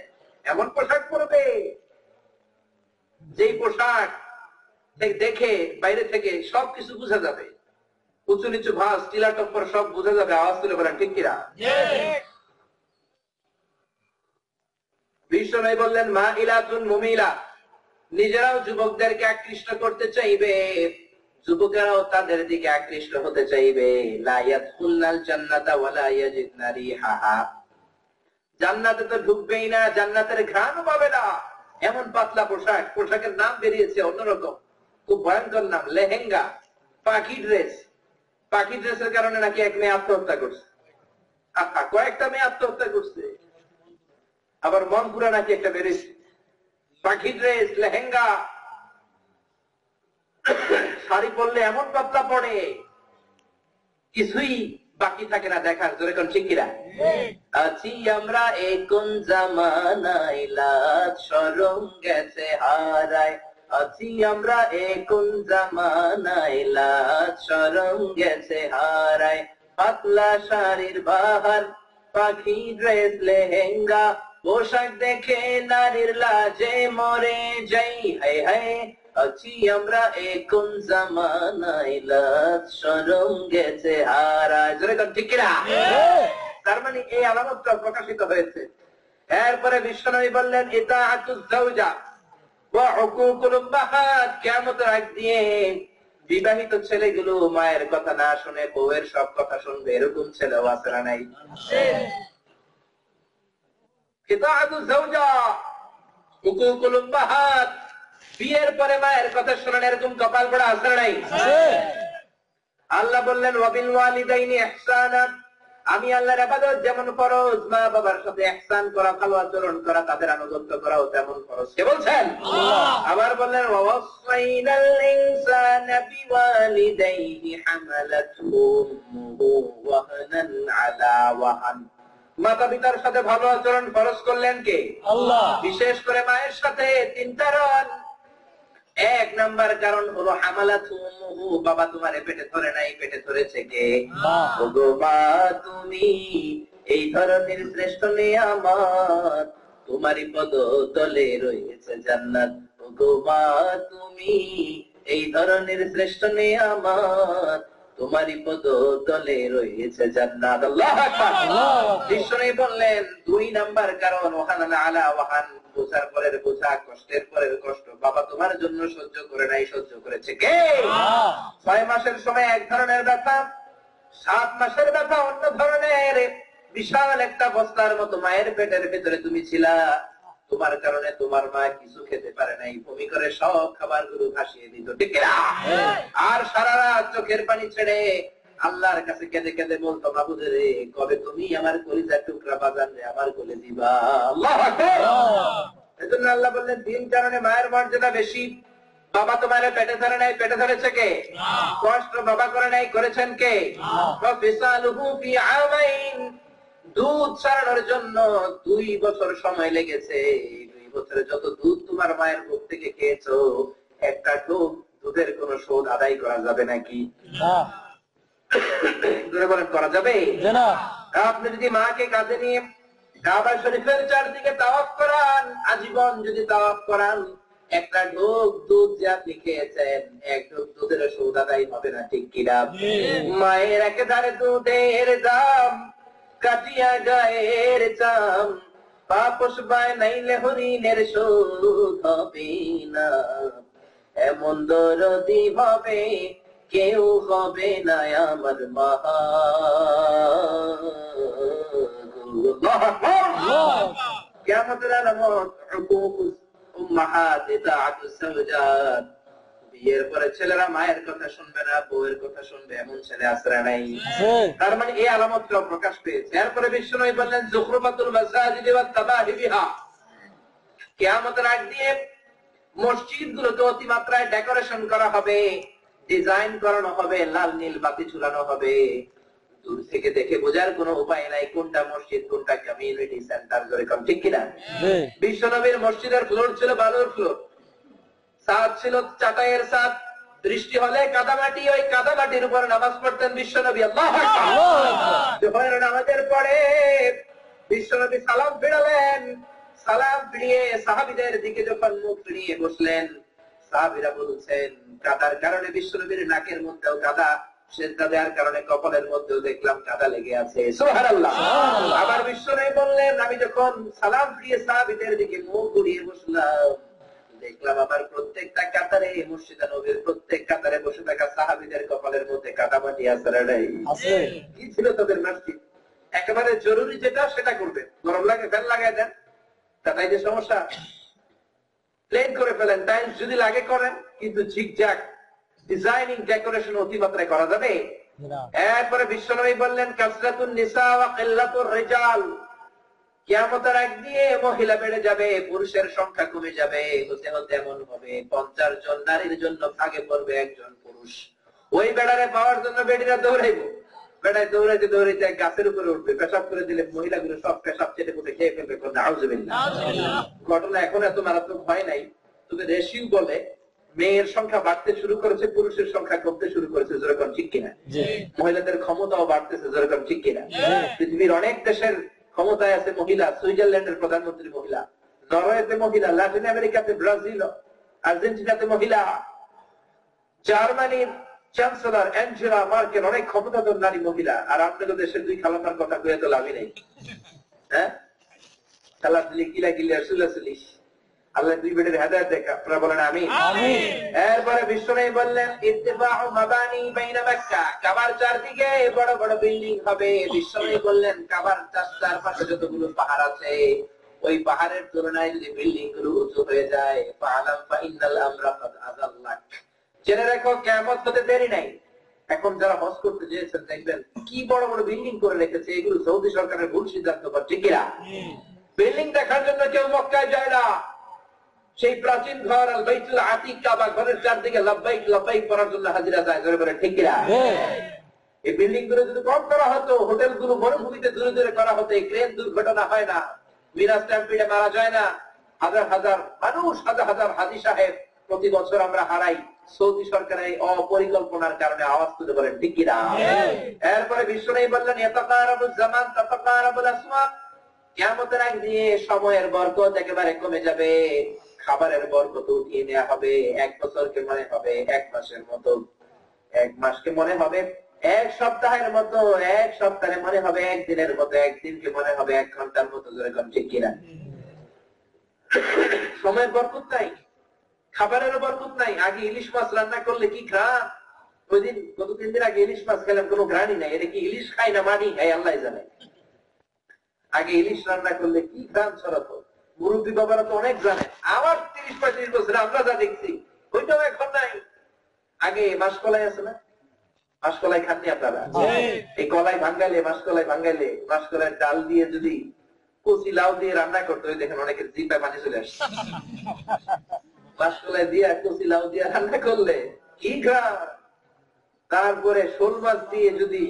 এমন পোশাক পরবে যেই পোশাক দেখে বাইরে থেকে সবকিছু বোঝা যাবে, উঁচু নিচু ভাঁজ টিলা টপ্পর সব বোঝা যাবে। আওয়াজ তুলে বলেন ঠিক কিনা? বিশ্বনবী বললেন, মা ইলাতুন মুমিলা, নিজেরাও যুবকদেরকে আকৃষ্ট করতে চাইবে, যুবকেরাও তাদের দিকে আকৃষ্ট হতে চাইবে। লা ইয়াদখুলনাল জান্নাতা ওয়া লা ইয়াজিদনা রিহাহা, জান্নাতে তো ঢুকবেই না, জান্নাতের ঘ্রাণও পাবে না। এমন পাতলা পোশাক, পোশাকের নাম বেরিয়েছে অন্যরকম, খুব ভয়ঙ্কর নাম, লেহেঙ্গা, পাখি ড্রেস। পাখি ড্রেসের কারণে নাকি এক মেয়ে আত্মহত্যা করছে, কয়েকটা মেয়ে আত্মহত্যা করছে। আবার মনপুরা নাকি একটা বেরিয়েছে, পাখি ড্রেস, লেহেঙ্গা, শাড়ি পরলে এমন পাতলা পড়ে কিছুই বাকি থাকে না দেখার। যেরকম শিখিরা আছি আমরা কোন জামানায়, লাজ শরম গেছে হারায়, আছি আমরা কোন জামানায়, লাজ শরম গেছে হারায়, পাতলা শাড়ির বাহার, পাখি ড্রেস, লেহেঙ্গা, পোশাক দেখে নারীর লাজে মরে যাই। হায় হায়, আছি আমরা কোন জামানায়, লাজ শরম গেছে হারায়। যেরকম ঠিক কিনা? তার মানে এই আলামতটা প্রকাশিত হয়েছে। এরপরে বিশ্বনবী বললেন ইতাআতুজ যাওজা ওয়া হুকুকুল উম্মাহাত, কিয়ামতের আগ দিয়ে বিবাহিত ছেলেগুলো মায়ের কথা না শুনে বউয়ের সব কথা শুনবে, এরকম ছেলেও আছে না নাই? ইতাআতুজ যাওজা হুকুকুল উম্মাহাত, বিয়ের পরে মায়ের কথা শুনেন, এরকম কপাল পড়া আছে না নাই? আল্লাহ বললেন ওয়াবিল ওয়ালিদাইনি ইহসানা, আমি আল্লাহর ইবাদত যেমন ফরজ, মা বাবার সাথে ইহসান করা, ভালো আচরণ করা, তাদের আনুগত্য করাও তেমন ফরজ। কে বলছেন? আবার বললেন ওয়াসাইনাল ইনসানা বিওয়ালিদাইহি হামালাতহু উম্মুহু ওয়াহানান আলা ওয়াহান, মাতা পিতার সাথে ভালো আচরণ ফরজ করলেন কে? আল্লাহ। বিশেষ করে মায়ের সাথে 3 কারণ। 1 নাম্বার কারণ হলো হামালাতহু উম্মুহু, বাবা তোমারে পেটে ধরে নাই, পেটে ধরেছে কে? ওগো মা তুমি এই ধরনের শ্রেষ্ঠ নিয়ামত, তোমারই পদতলে রয়েছে জান্নাত। ওগো মা তুমি এই ধরনের শ্রেষ্ঠ নিয়ামত, তোমারই পদতলে রয়েছে জান্নাত। আল্লাহু আকবার। বিশ্বনবী বললেন 2 নাম্বার কারণ ওয়াহানান আলা ওয়াহান, বোঝার পরের বোঝা, কষ্টের পরের কষ্ট বাবা তোমার জন্য সহ্য করে নাই, সহ্য করেছে কে? 6 মাসের সময় এক ধরনের ব্যথা, 7 মাসের ব্যথা অন্য ধরনের। বিশাল একটা বস্তার মতো মায়ের পেটের ভেতরে তুমি ছিলা, তোমার কারণে তোমার মা কিছু খেতে পারে নাই, বমি করে সব খাবারগুলো ভাসিয়ে দিত, ঠিক না? আর সারা রাত চোখের পানি ছেড়ে আল্লাহর কাছে কেঁদে কেঁদে বলতো মাবুদ রে, কবে তুমি আমার কলিজার টুকরা বাজান রে আমার কোলে দিবা। আল্লাহু আকবার। এজন্য আল্লাহ বললেন 3 কারণে মায়ের মর্যাদা বেশি। বাবা তোমার পেটে ধরে নাই, পেটে ধরেছে কে? কষ্ট বাবা করে নাই, করেছেন কে? ফিসালুহু ফি আমাইন, দুধ ছাড়ানোর জন্য 2 বছর সময় লেগেছে। 2 বছরে যত দুধ তোমার মায়ের বুক থেকে খেয়েছো, একটা ঢোক দুধের কোন শোধ আদায় করা যাবে নাকি? করা যাবে না। আপনি যদি মাকে কাঁধে নিয়ে কাবা শরীফের চারদিকে তাওয়াফ করান, আজীবন যদি তাওয়াফ করান, একটা ঢোক দুধ যে আপনি খেয়েছেন, 1 ঢোক দুধের শোধ আদায় হবে না, ঠিক কিনা? মায়ের একেবারে দুধের দাম কাটিয়া গায়ের চাম, পাপস বায় নাইলে হরিণের শোধ হবে না, এমন দরদি ভাবে কেউ হবে না আমার মা। কিয়ামতের আলামত হুকুকুল উম্মাহাত, ইতাআতুজ যাওজাত। বিয়ের পরে ছেলেরা মায়ের কথা শুনবে না, বউয়ের কথা শুনবে, এমন ছেলে আসরা নাই। তার মানে এই আলামতটাও প্রকাশ পেয়েছে। এরপরে বিশ্বনবী বললেন যুখরুফাতুল মাসাজিদি ওয়াত তাবাহি বিহা, কিয়ামতের আগ দিয়ে মসজিদগুলোকে অতিমাত্রায় ডেকোরেশন করা হবে, ডিজাইন করানো হবে, লাল নীল বাতি ঝুলানো হবে। দূর থেকে দেখে বোঝার কোনো উপায় নাই কোনটা মসজিদ কোনটা কমিউনিটি সেন্টার, যেরকম, ঠিক কিনা? বিশ্বনবীর মসজিদের ফ্লোর ছিল বালুর ফ্লোর, ছাদ ছিল চাটাইয়ের ছাদ, বৃষ্টি হলে কাদামাটি, ওই কাদামাটির উপর নামাজ পড়তেন বিশ্বনবী। আল্লাহু আকবার। জোহরের নামাজের পরে বিশ্বনবী সালাম ফিরালেন, সালাম ফিরিয়ে সাহাবীদের দিকে যখন মুখ ফিরিয়ে বসলেন, সাহাবীরা বলছেন কাদার কারণে বিশ্বনবীর নাকের মধ্যেও কাদা, সেজদা দেওয়ার কারণে কপালের মধ্যেও দেখলাম কাদা লেগে আছে। সুবহানাল্লাহ। আবার বিশ্বনবী বললেন আমি যখন সালাম ফিরিয়ে সাহাবীদের দিকে মুখ ঘুরিয়ে বসলাম, দেখলাম আমার প্রত্যেকটা কাতারে, মসজিদে নববীর প্রত্যেক কাতারে বসে থাকা সাহাবীদের কপালের মধ্যে কাদামাটি আছে না নাই? কি ছিল তাদের মসজিদ? একেবারে জরুরি যেটা সেটা করবে, গরম লাগে ফ্যান লাগাই দেন, তাই যে সমস্যা, প্লেন করে ফেলেন, টাইলস যদি লাগে করেন, কিন্তু ঝিকঝাক ডিজাইনিং ডেকোরেশন অতিমাত্রায় করা যাবে। এরপরে বিশ্বনবী বললেন কাসরাতুন নিসা ওয়া কিল্লাতুর রিজাল, কিয়ামতের আগ দিয়ে মহিলা বেড়ে যাবে, পুরুষের সংখ্যা কমে যাবে। হতে হতে এমন হবে 50 জন নারীর জন্য ভাগে পড়বে 1 জন পুরুষ। ওই বেড়ারে পাওয়ার জন্য বেড়িরা দৌড়াইবো, বেড়ায় দৌড়াইতে দৌড়াইতে গাছের উপরে উঠবে, পেশাব করে দিলে মহিলাগুলো সব পেশাব চেটে পুটে খেয়ে ফেলবে। ঘটনা এখন এত মারাত্মক হয় নাই, তবে রেশিও বলে মেয়ের সংখ্যা বাড়তে শুরু করেছে, পুরুষের সংখ্যা কমতে শুরু করেছে, যেরকম, ঠিক কিনা? মহিলাদের ক্ষমতাও বাড়তেছে, যেরকম, ঠিক কিনা? পৃথিবীর অনেক দেশের ক্ষমতায় আছে মহিলা, সুইজারল্যান্ডের প্রধানমন্ত্রী মহিলা, নরওয়েতে মহিলা, লাতিন আমেরিকাতে ব্রাজিল, আর্জেন্টিনাতে মহিলা, জার্মানির চ্যান্সেলর অ্যাঞ্জেলা মার্কেল অনেক ক্ষমতাধর নারী মহিলা, আর আপনাদের দেশের দুই খালাম্মার কথা কয়ে তো লাভই নেই। হ্যাঁ, খালা দিলি কিলা কিলা সুলাসুলি, আল্লাহ দুই বেটের হেদায়েত দেখ, আপনারা বলেন আমিন। এরপরে বিশ্বনবী বললেন ইত্তিবাউ মাবানি বাইনা মক্কা, কাবার চারদিকে বড় বড় বিল্ডিং হবে। বিশ্বনবী বললেন কাবার চারপাশে যতগুলো পাহাড় আছে ওই পাহাড়ের তুলনায় যদি বিল্ডিং গুলো উঁচু হয়ে যায়, ফাআলাম ফাইনাল আমরা কাদ আযাল্লাক, জেনে রাখো কিয়ামত হতে দেরি নাই। এখন যারা হজ করতে গিয়েছেন দেখবেন কি বড় বড় বিল্ডিং করে রেখেছে, এগুলো সৌদি সরকারের ভুল সিদ্ধান্ত বা ঠিক কিনা? বিল্ডিং দেখার জন্য কেউ মক্কায় যায় না, সেই প্রাচীন ঘর আল বাইতুল আতিক কাবা ঘরের চারদিকে লাব্বাইক লাব্বাইক করার জন্য হাজিরা যায়, জোরে বলে ঠিক কিনা? এই বিল্ডিং গুলো যদি কম করা হতো, হোটেল গুলো মরুভূমিতে দূরে দূরে করা হতো, ক্রেন দুর্ঘটনা হয় না, মিরাজ স্ট্যাম্পিডে মারা যায় না, হাজার হাজার মানুষ, হাজার হাজার হাজী সাহেব প্রতি বছর আমরা হারাই সৌদি সরকারের অপরিকল্পনার কারণে। আওয়াজ তুলে বলেন ঠিক কিনা? এরপরে বিশ্বনবী বললেন ইয়াতাকারাবুজ জামান তাতাকারাবুল আসওয়াক, কিয়ামতের আগ দিয়ে সময়ের বরকত একেবারে কমে যাবে, খাবারের বরকত উঠিয়ে নেওয়া হবে। এক বছরকে মনে হবে এক মাসের মতো, এক মাসকে মনে হবে এক সপ্তাহের মতো, এক সপ্তাহে মনে হবে একদিনের মতো, একদিনকে মনে হবে এক ঘন্টার মতো, যেরকম ঠিক কিনা? সময়ের বরকত নাই, খাবারেরও বরকত নাই। আগে ইলিশ মাছ রান্না করলে কি ঘ্রাণ, ওই দিন গত 3 দিন আগে ইলিশ মাছ খেলাম, কোনো ঘ্রাণই নাই। এটা কি ইলিশ খাই না মাটি খাই আল্লাহ জানে। আগে ইলিশ রান্না করলে কি ঘ্রাণ ছড়াতো, মুরব্বী বাবারা তো অনেক জানে। আমার 30-35 বছর আমরা যা দেখছি ওইটাও এখন নাই। আগে মাসকলাই আছে না, মাসকলাই খাননি আপনারা? এই কলাই ভাঙ্গাইলে, মাসকলাই ভাঙ্গাইলে, মাসকলাই ডাল দিয়ে যদি কচি লাউ দিয়ে রান্না করতো, ওই দেখেন অনেকের জিভে পানি চলে আসছে। মাসকলাই দিয়ে কচি লাউ দিয়ে রান্না করলে কি ঘ্রাণ। তারপরে শোল মাছ দিয়ে যদি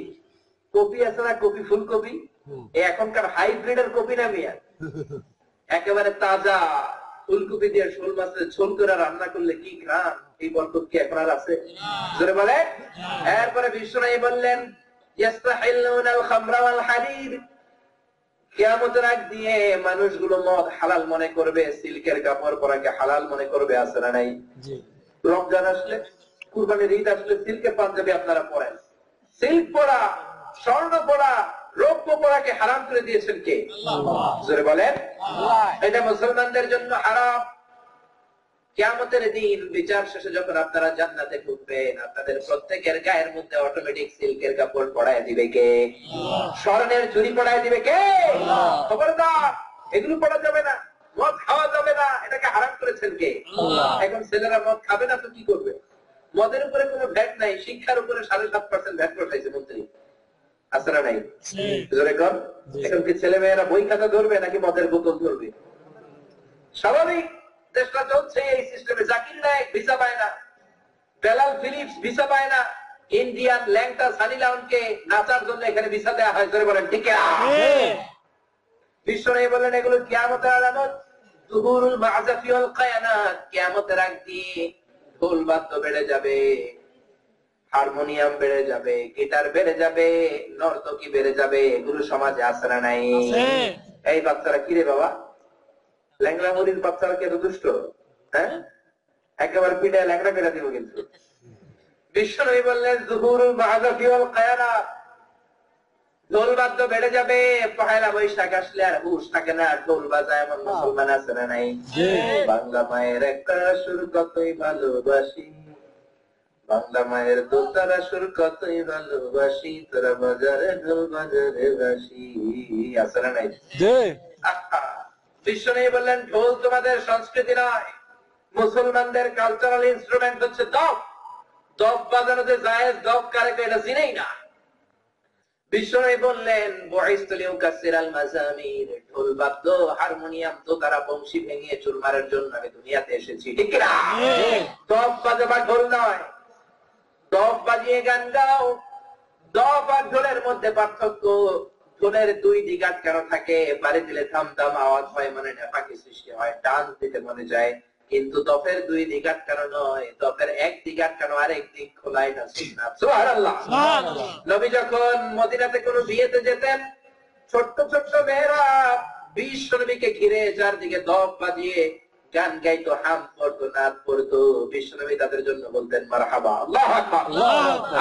কপি আছে না, কপি ফুলকপি, এখনকার হাইব্রিডের কপি না মিয়া, একেবারে তাজা ফুলকপি দিয়ে শোল মাছের ঝোল করে রান্না করলে কি ঘ্রাণ। এই বরকত কি এখন আর আছে? জোরে বলে। এরপরে বিশ্বনবী বললেন ইস্তাহিল্লুনাল খামরা ওয়াল হারির, কিয়ামতের আগ দিয়ে মানুষগুলো মদ হালাল মনে করবে, সিল্কের কাপড় পরাকে হালাল মনে করবে, আছে না নাই? রমজান আসলে, কুরবানির ঈদ আসলে সিল্কের পাঞ্জাবি আপনারা পরেন। সিল্ক পরা, স্বর্ণ পরা, রৌপ্য পরাকে হারাম করে দিয়েছেন কে? জোরে বলেন। এটা মুসলমানদের জন্য হারাম। কিয়ামতের দিন বিচার শেষে যখন আপনারা জান্নাতে ঢুকবেন, আপনাদের প্রত্যেকের গায়ের মধ্যে অটোমেটিক সিল্কের কাপড় পরায় দিবে কে? স্বর্ণের চুড়ি পরায় দিবে কে? খবরদার, এগুলো পরা যাবে না, মদ খাওয়া যাবে না, এটাকে হারাম করেছেন কে? এখন ছেলেরা মদ খাবে না তো কি করবে? মদের উপরে কোনো ভ্যাট নাই, শিক্ষার উপরে 7.5% ভ্যাট বসাইছে মন্ত্রী, আছে না নাই? জোরে কর। এখন কি ছেলে মেয়েরা বই খাতা ধরবে নাকি মদের বোতল ধরবে? স্বাভাবিক, দেশটা চলছে এই সিস্টেমে। জাকির নায়েক ভিসা পায় না, বেলাল ফিলিপস ভিসা পায় না, ইন্ডিয়ান ল্যাংটা সানি লাউনকে নাচার জন্য এখানে ভিসা দেওয়া হয়, জোরে বলেন ঠিক কিনা? বিশ্বনবী বলেন এগুলো কিয়ামতের আলামত। যুহুরুল মা'জাফি ওয়াল কায়ানাত, কিয়ামতের আগ দিয়ে ঢোল বাদ্য বেড়ে যাবে, হারমোনিয়াম বেড়ে যাবে, গিটার বেড়ে যাবে, নর্তকী বেড়ে যাবে। এগুলো সমাজে আছে না নাই? এই বাচ্চারা কিরে বাবা, ল্যাংড়া মুড়ির বাচ্চারা কি এত দুষ্ট? হ্যাঁ, একেবারে পিঠে ল্যাংড়া কেটে দিব। কিন্তু বিশ্বনবী বললেন যুহুরুল মা'জাফি ওয়াল কায়ানাত, ঢোল বাদ্য বেড়ে যাবে। পহেলা বৈশাখ আসলে আর হুশ থাকে না, ঢোল বাজায় এমন মুসলমান আছে না নাই? বাংলা মায়ের একটা সুর কতই ভালোবাসি, বাংলা মায়ের দোতারা সুর কতই ভালোবাসি, তোরা বাজারে ঢোল বাজারে বাসি, আছে না নাই? বিশ্বনবী বললেন ঢোল তোমাদের সংস্কৃতি নয়, মুসলমানদের কালচারাল ইনস্ট্রুমেন্ট হচ্ছে দফ। দফ বাজানো যে জায়েজ, দফ কারে এটা চিনেই না। বিশ্বনবী বললেন ঢোল বাদ্য, হারমোনিয়াম, দোতারা, বংশী ভেঙে চুরমারের জন্য আমি দুনিয়াতে এসেছি, ঠিক না? দফ বাজাবা ঢোল নয়। দফ বাজিয়ে গান গাও। দফ আর ঢোলের মধ্যে পার্থক্য, ঢোলের 2 দিক আটকানো থাকে, বাড়ি দিলে থাম থাম আওয়াজ হয়, মানে নেপাকি সৃষ্টি হয়, টান দিতে মনে যায়। কিন্তু দফের 2 দিক আটকানো নয়, দফের 1 দিক আটকানো, আরেক দিক খোলা। এটা সুন্নাত। সুবহানাল্লাহ। নবী যখন মদিনাতে কোনো বিয়েতে যেতেন, ছোট্ট ছোট্ট মেয়েরা বিশ্বনবীকে ঘিরে চারদিকে দফ বাজিয়ে গান গাইতো, হাম পড়তো, নাচ পড়তো, বিশ্বনবী তাদের জন্য বলতেন মারহাবা, আল্লাহু আকবার।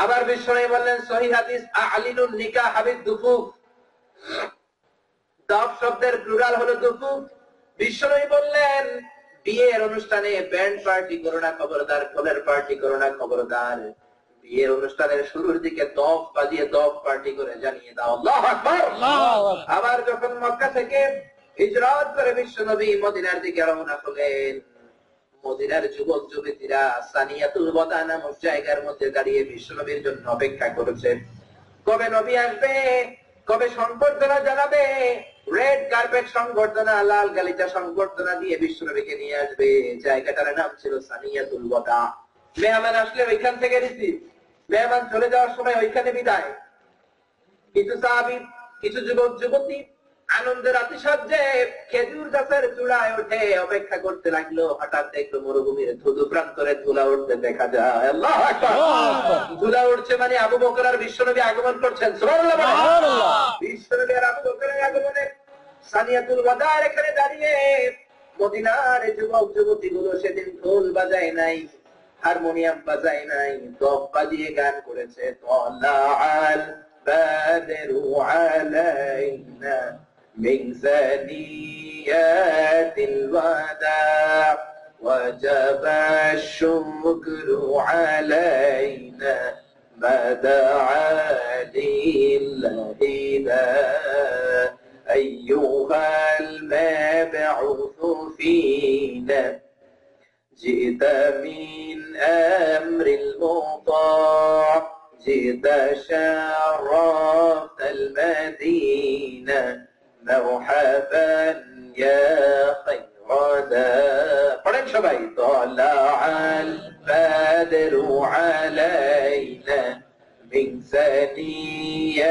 আবার বিশ্বনবী বললেন সহিহ হাদিস, আলিনুন নিকাহ হাবিদ দুফুফ, দাফ শব্দের প্লুরাল হলো দুফুফ। বিশ্বনবী বললেন বিয়ের অনুষ্ঠানে ব্যান্ড পার্টি করো না খবরদার, ঢোলের পার্টি করো না খবরদার, বিয়ের অনুষ্ঠানের শুরুর দিকে দফ বাজিয়ে দফ পার্টি করে জানিয়ে দাও, আল্লাহু আকবার। আবার যখন মক্কা থেকে হিজরত করে বিশ্বনবী মদিনার দিকে রওনা হলেন, মদিনার যুবক যুবতীরা সানিয়াতুল ওয়াদা নামক জায়গার মধ্যে দাঁড়িয়ে বিশ্বনবীর জন্য অপেক্ষা করেছে, কবে নবী আসবে, কবে সংবর্ধনা জানাবে, রেড কার্পেট সংবর্ধনা, লাল গালিচা সংবর্ধনা দিয়ে বিশ্বনবীকে নিয়ে আসবে। জায়গাটার নাম ছিল সানিয়াতুল ওয়াদা। মেহমান আসলে ওইখান থেকে রিসিভ, মেহমান চলে যাওয়ার সময় ওইখানে বিদায়। কিছু সাহাবী, কিছু যুবক যুবতী আনন্দের আতিশয্যে খেজুর গাছের চূড়ায় উঠে অপেক্ষা করতে লাগলো। হঠাৎ দেখলো মরুভূমির ধুধু প্রান্তরে ধুলা উঠতে দেখা যায়, আল্লাহু আকবার। ধুলা উঠছে মানে আবু বকর আর বিশ্বনবী আগমন করছেন, সুবহানাল্লাহ। বিশ্বনবী আর আবু বকরের আগমনে সানিয়াতুল ওয়াদার এখানে দাঁড়িয়ে মদিনার যুবক যুবতী গুলো সেদিন ঢোল বাজায় নাই, হারমোনিয়াম বাজায় নাই, দফ বাজিয়ে গান করেছে, তালাআল বাদরু আলাইনা من ثنيات الوداع وجب الشكر علينا ما دعا لله أيها المبعوث فينا جئت من أمر المطاع جئت شرفت المدينة مرحبا يا خير داع قرن شبي طلع البدر علينا من ثنيات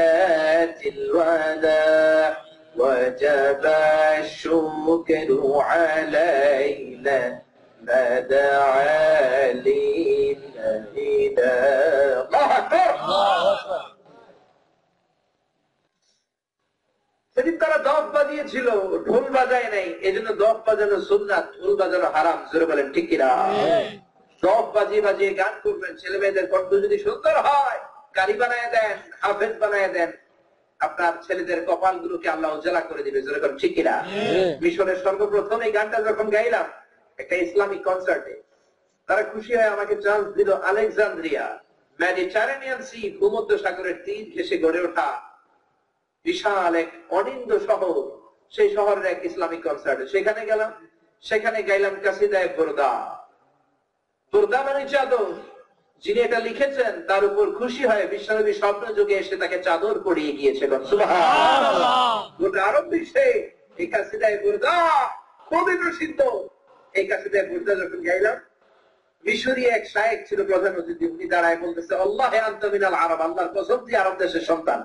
الوداع وجب الشكر علينا ما دعا لله الله أكبر সেদিন তারা দফ বাজিয়েছিল, ঢোল বাজায় নাই, এই জন্য দফ বাজানো সুন্নাত, ঢোল বাজানো হারাম। জোরে বলেন ঠিক কিনা? দফ বাজিয়ে বাজিয়ে গান করবেন। ছেলে মেয়েদের কণ্ঠ যদি সুন্দর হয়, কারি বানায় দেন, হাফেজ বানায় দেন, আপনার ছেলেদের কপাল গুলোকে আল্লাহ উজালা করে দিবে। জোরে বলেন ঠিক কিনা? মিশরের সর্বপ্রথম এই গানটা যখন গাইলাম একটা ইসলামিক কনসার্টে, তারা খুশি হয়ে আমাকে চান্স দিল আলেকজান্দ্রিয়া, মেডিটারেনিয়ান সি, ভূমধ্য সাগরের তীর ঘেঁষে গড়ে ওঠা বিশাল এক অনিন্দ শহর, সেই শহরের এক ইসলামিক কনসার্টে সেখানে গেলাম। সেখানে গাইলাম কাসিদায়ে বুরদা। বুরদা মানে চাদর। যিনি এটা লিখেছেন তার উপর খুশি হয়ে বিশ্বনবী স্বপ্ন যুগে এসে তাকে চাদর পরিয়ে গিয়েছিল। সুবহানাল্লাহ। গোটা আরব বিশ্বে এই কাসিদায়ে বুরদা খুবই প্রসিদ্ধ। এই কাসিদায়ে বুরদা যখন গাইলাম, মিশরি এক শায়েখ ছিল প্রধান অতিথি, উনি দাঁড়ায় বলতেছে, আল্লাহে আনতা মিনাল আরব, আল্লাহর কসম তুই আরব দেশের সন্তান।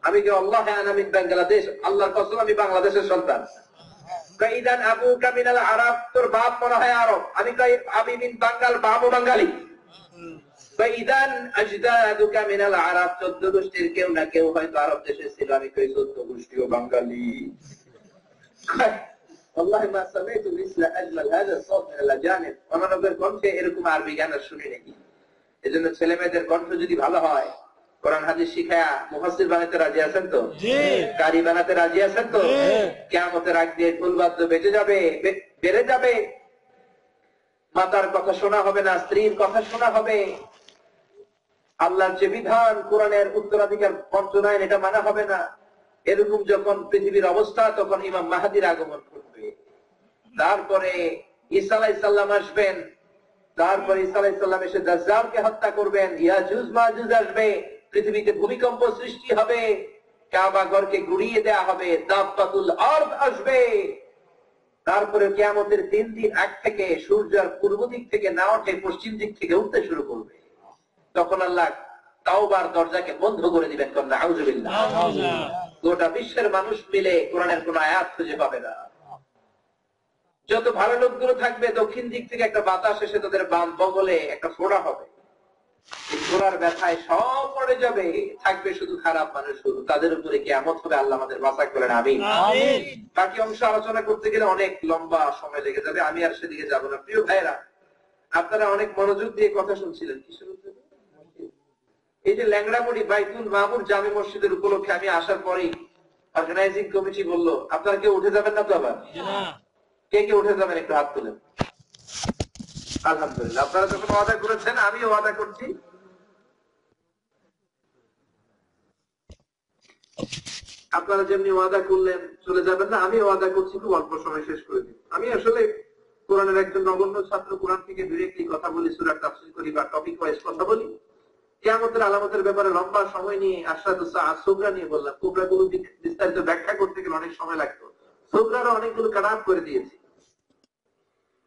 আমি কি আল্লাহে আনা মিন বাংলাদেশ, আল্লাহর কসম আমি বাংলাদেশের সন্তান। কাইদান আবুকা মিনাল আরব, তোর বাপ মনে হয় আরব। আমি কই আবি মিন বাঙ্গাল, বাপও বাঙালি। কাইদান আজদাদুকা মিনাল আরব, 14 গোষ্ঠীর কেউ না কেউ হয়তো আরব দেশে ছিল। আমি কই 14 গোষ্ঠীও বাঙালি। والله ما سمعت مثل اجمل هذا الصوت من الاجانب। অন্যদের কণ্ঠে এরকম আরবি গান শুনি নাকি। এজন্য ছেলে মেয়েদের কণ্ঠ যদি ভালো হয়, কোরআন হাদিস শিখায়া মুফাসসির বানাতে রাজি আছেন তো? জি। কারি বানাতে রাজি আছেন তো? কিয়ামতের আগ দিয়ে ঢোল বাদ্য বেজে যাবে, বেড়ে যাবে। মাতার কথা শোনা হবে না, স্ত্রীর কথা শোনা হবে। আল্লাহর যে বিধান, কোরআনের উত্তরাধিকার বঞ্চনায় এটা মানা হবে না। এরকম যখন পৃথিবীর অবস্থা, তখন ইমাম মাহদির আগমন করবে। তারপরে ঈসা আলাইহিস সালাম আসবেন। তারপরে ঈসা আলাইহিস সালাম এসে দাজ্জালকে হত্যা করবেন। ইয়াজুজ মাজুজ আসবে, পৃথিবীতে ভূমিকম্প সৃষ্টি হবে, কাবা ঘরকে গুড়িয়ে দেয়া হবে, দাব্বাতুল আরদ আসবে। তারপরে কিয়ামতের 3 দিন আগ থেকে সূর্যের পূর্ব দিক থেকে না ওঠে, পশ্চিম দিক থেকে উঠতে শুরু করবে। তখন আল্লাহ তাওবার দরজাকে বন্ধ করে দিবেন। নাউযুবিল্লাহ। গোটা বিশ্বের মানুষ মিলে কোরআনের কোন আয়াত খুঁজে পাবে না। যত ভালো লোকগুলো থাকবে, দক্ষিণ দিক থেকে একটা বাতাস এসে তাদের বাম বগলে একটা ফোড়া হবে। ঘোড়ার ব্যথায় সব পড়ে যাবে, থাকবে শুধু খারাপ মানুষ, শুধু তাদের উপরে কিয়ামত হবে। আল্লাহ আমাদের বাঁচা করেন, আমিন। বাকি অংশ আলোচনা করতে গেলে অনেক লম্বা সময় লেগে যাবে, আমি আর সেদিকে যাব না। প্রিয় ভাইরা, আপনারা অনেক মনোযোগ দিয়ে কথা শুনছিলেন। কি শুনছিলেন? এই যে ল্যাংড়ামুড়ি বাইতুল মামুর জামে মসজিদের উপলক্ষে আমি আসার পরেই অর্গানাইজিং কমিটি বললো, আপনারা কেউ উঠে যাবেন না তো? আবার কে কে উঠে যাবেন একটু হাত তুলেন। আলহামদুলিল্লাহ, আপনারা যখন ওয়াদা করেছেন আমিও ওয়াদা করছি। আপনারা যেমনি ওয়াদা করলেন চলে যাবেন না, আমি ওয়াদা করছি খুব অল্প সময় শেষ করে দিই। আমি আসলে কোরআনের একজন নগণ্য ছাত্র, কোরআন থেকে ডিরেক্টলি কথা বলি, সূরা তাফসীর করি বা টপিক ওয়াইজ কথা বলি। কিয়ামতের আলামতের ব্যাপারে লম্বা সময় নিয়ে আশরাতুস সাআ সুগরা নিয়ে বললাম। কুবরা গুলো বিস্তারিত ব্যাখ্যা করতে গেলে অনেক সময় লাগতো, সুগরারও অনেকগুলো কাট করে দিয়েছি।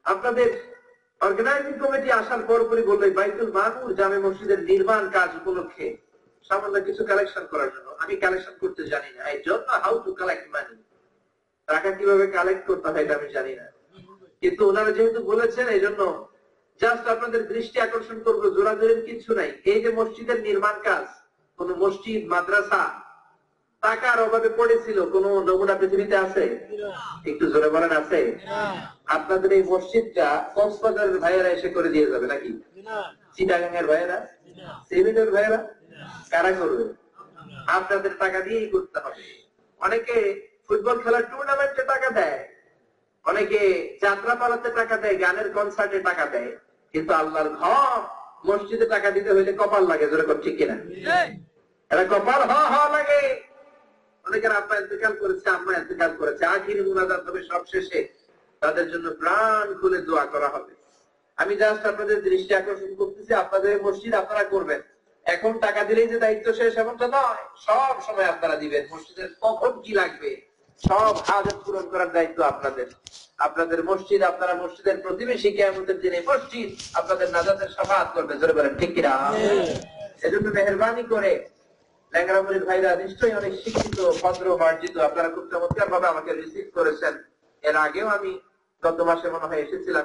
আপনাদের অর্গানাইজিং কমিটি আসার পরপরই বললো বাইতুল মামুর জামে মসজিদের নির্মাণ কাজ উপলক্ষে সামান্য কিছু কালেকশন করার জন্য। আমি কালেকশন করতে জানি না, I don't know how to collect money. টাকা কিভাবে কালেক্ট করতে হয় এটা আমি জানি না, কিন্তু ওনারা যেহেতু বলেছেন এই জন্য জাস্ট আপনাদের দৃষ্টি আকর্ষণ করবো। জোরাজোরের কিছু নাই। এই যে মসজিদের নির্মাণ কাজ, কোন মসজিদ মাদ্রাসা টাকার অভাবে পড়েছিল, কোন নমুনা পৃথিবীতে আছে? একটু জোরে বলেন, আছে? আপনাদের এই মসজিদটা কক্সবাজারের ভাইয়েরা এসে করে দিয়ে যাবে নাকি? চিটাগাংয়ের ভাইয়েরা, সিলেটের ভাইয়েরা, কারা করবে? আপনাদের টাকা দিয়েই করতে হবে। অনেকে ফুটবল খেলার টুর্নামেন্টে টাকা দেয়, অনেকে যাত্রা পালাতে টাকা দেয়, গানের কনসার্টে টাকা দেয়, কিন্তু আল্লাহর ঘর মসজিদে টাকা দিতে হইলে কপাল লাগে। যেরকম ঠিক কিনা? এটা কপাল হওয়া লাগে। অনেকের আব্বা ইন্তেকাল করেছে, আম্মা ইন্তেকাল করেছে, আখিরি মুনাজাত হবে সব শেষে, তাদের জন্য প্রাণ খুলে দোয়া করা হবে। আমি জাস্ট আপনাদের দৃষ্টি আকর্ষণ করতেছি, আপনাদের মসজিদ আপনারা করবেন। এখন টাকা দিলেই যে দায়িত্ব শেষ এমনটা নয়, সব সময় আপনারা দিবেন। মসজিদের কখন কি লাগবে সব হাজত পূরণ করার দায়িত্ব আপনাদের। আপনাদের মসজিদ, আপনারা মসজিদের প্রতিবেশী, কিয়ামতের দিনে মসজিদ আপনাদের নাজাতের শাফাআত করবে। জোরে বলেন ঠিক কিনা? এজন্য মেহেরবানি করে ল্যাংড়ামুড়ির ভাইরা নিশ্চয়ই অনেক শিক্ষিত, ভদ্র, মার্জিত, আপনারা খুব চমৎকার ভাবে আমাকে রিসিভ করেছেন। এর আগেও আমি গত মাসে মনে হয় এসেছিলাম।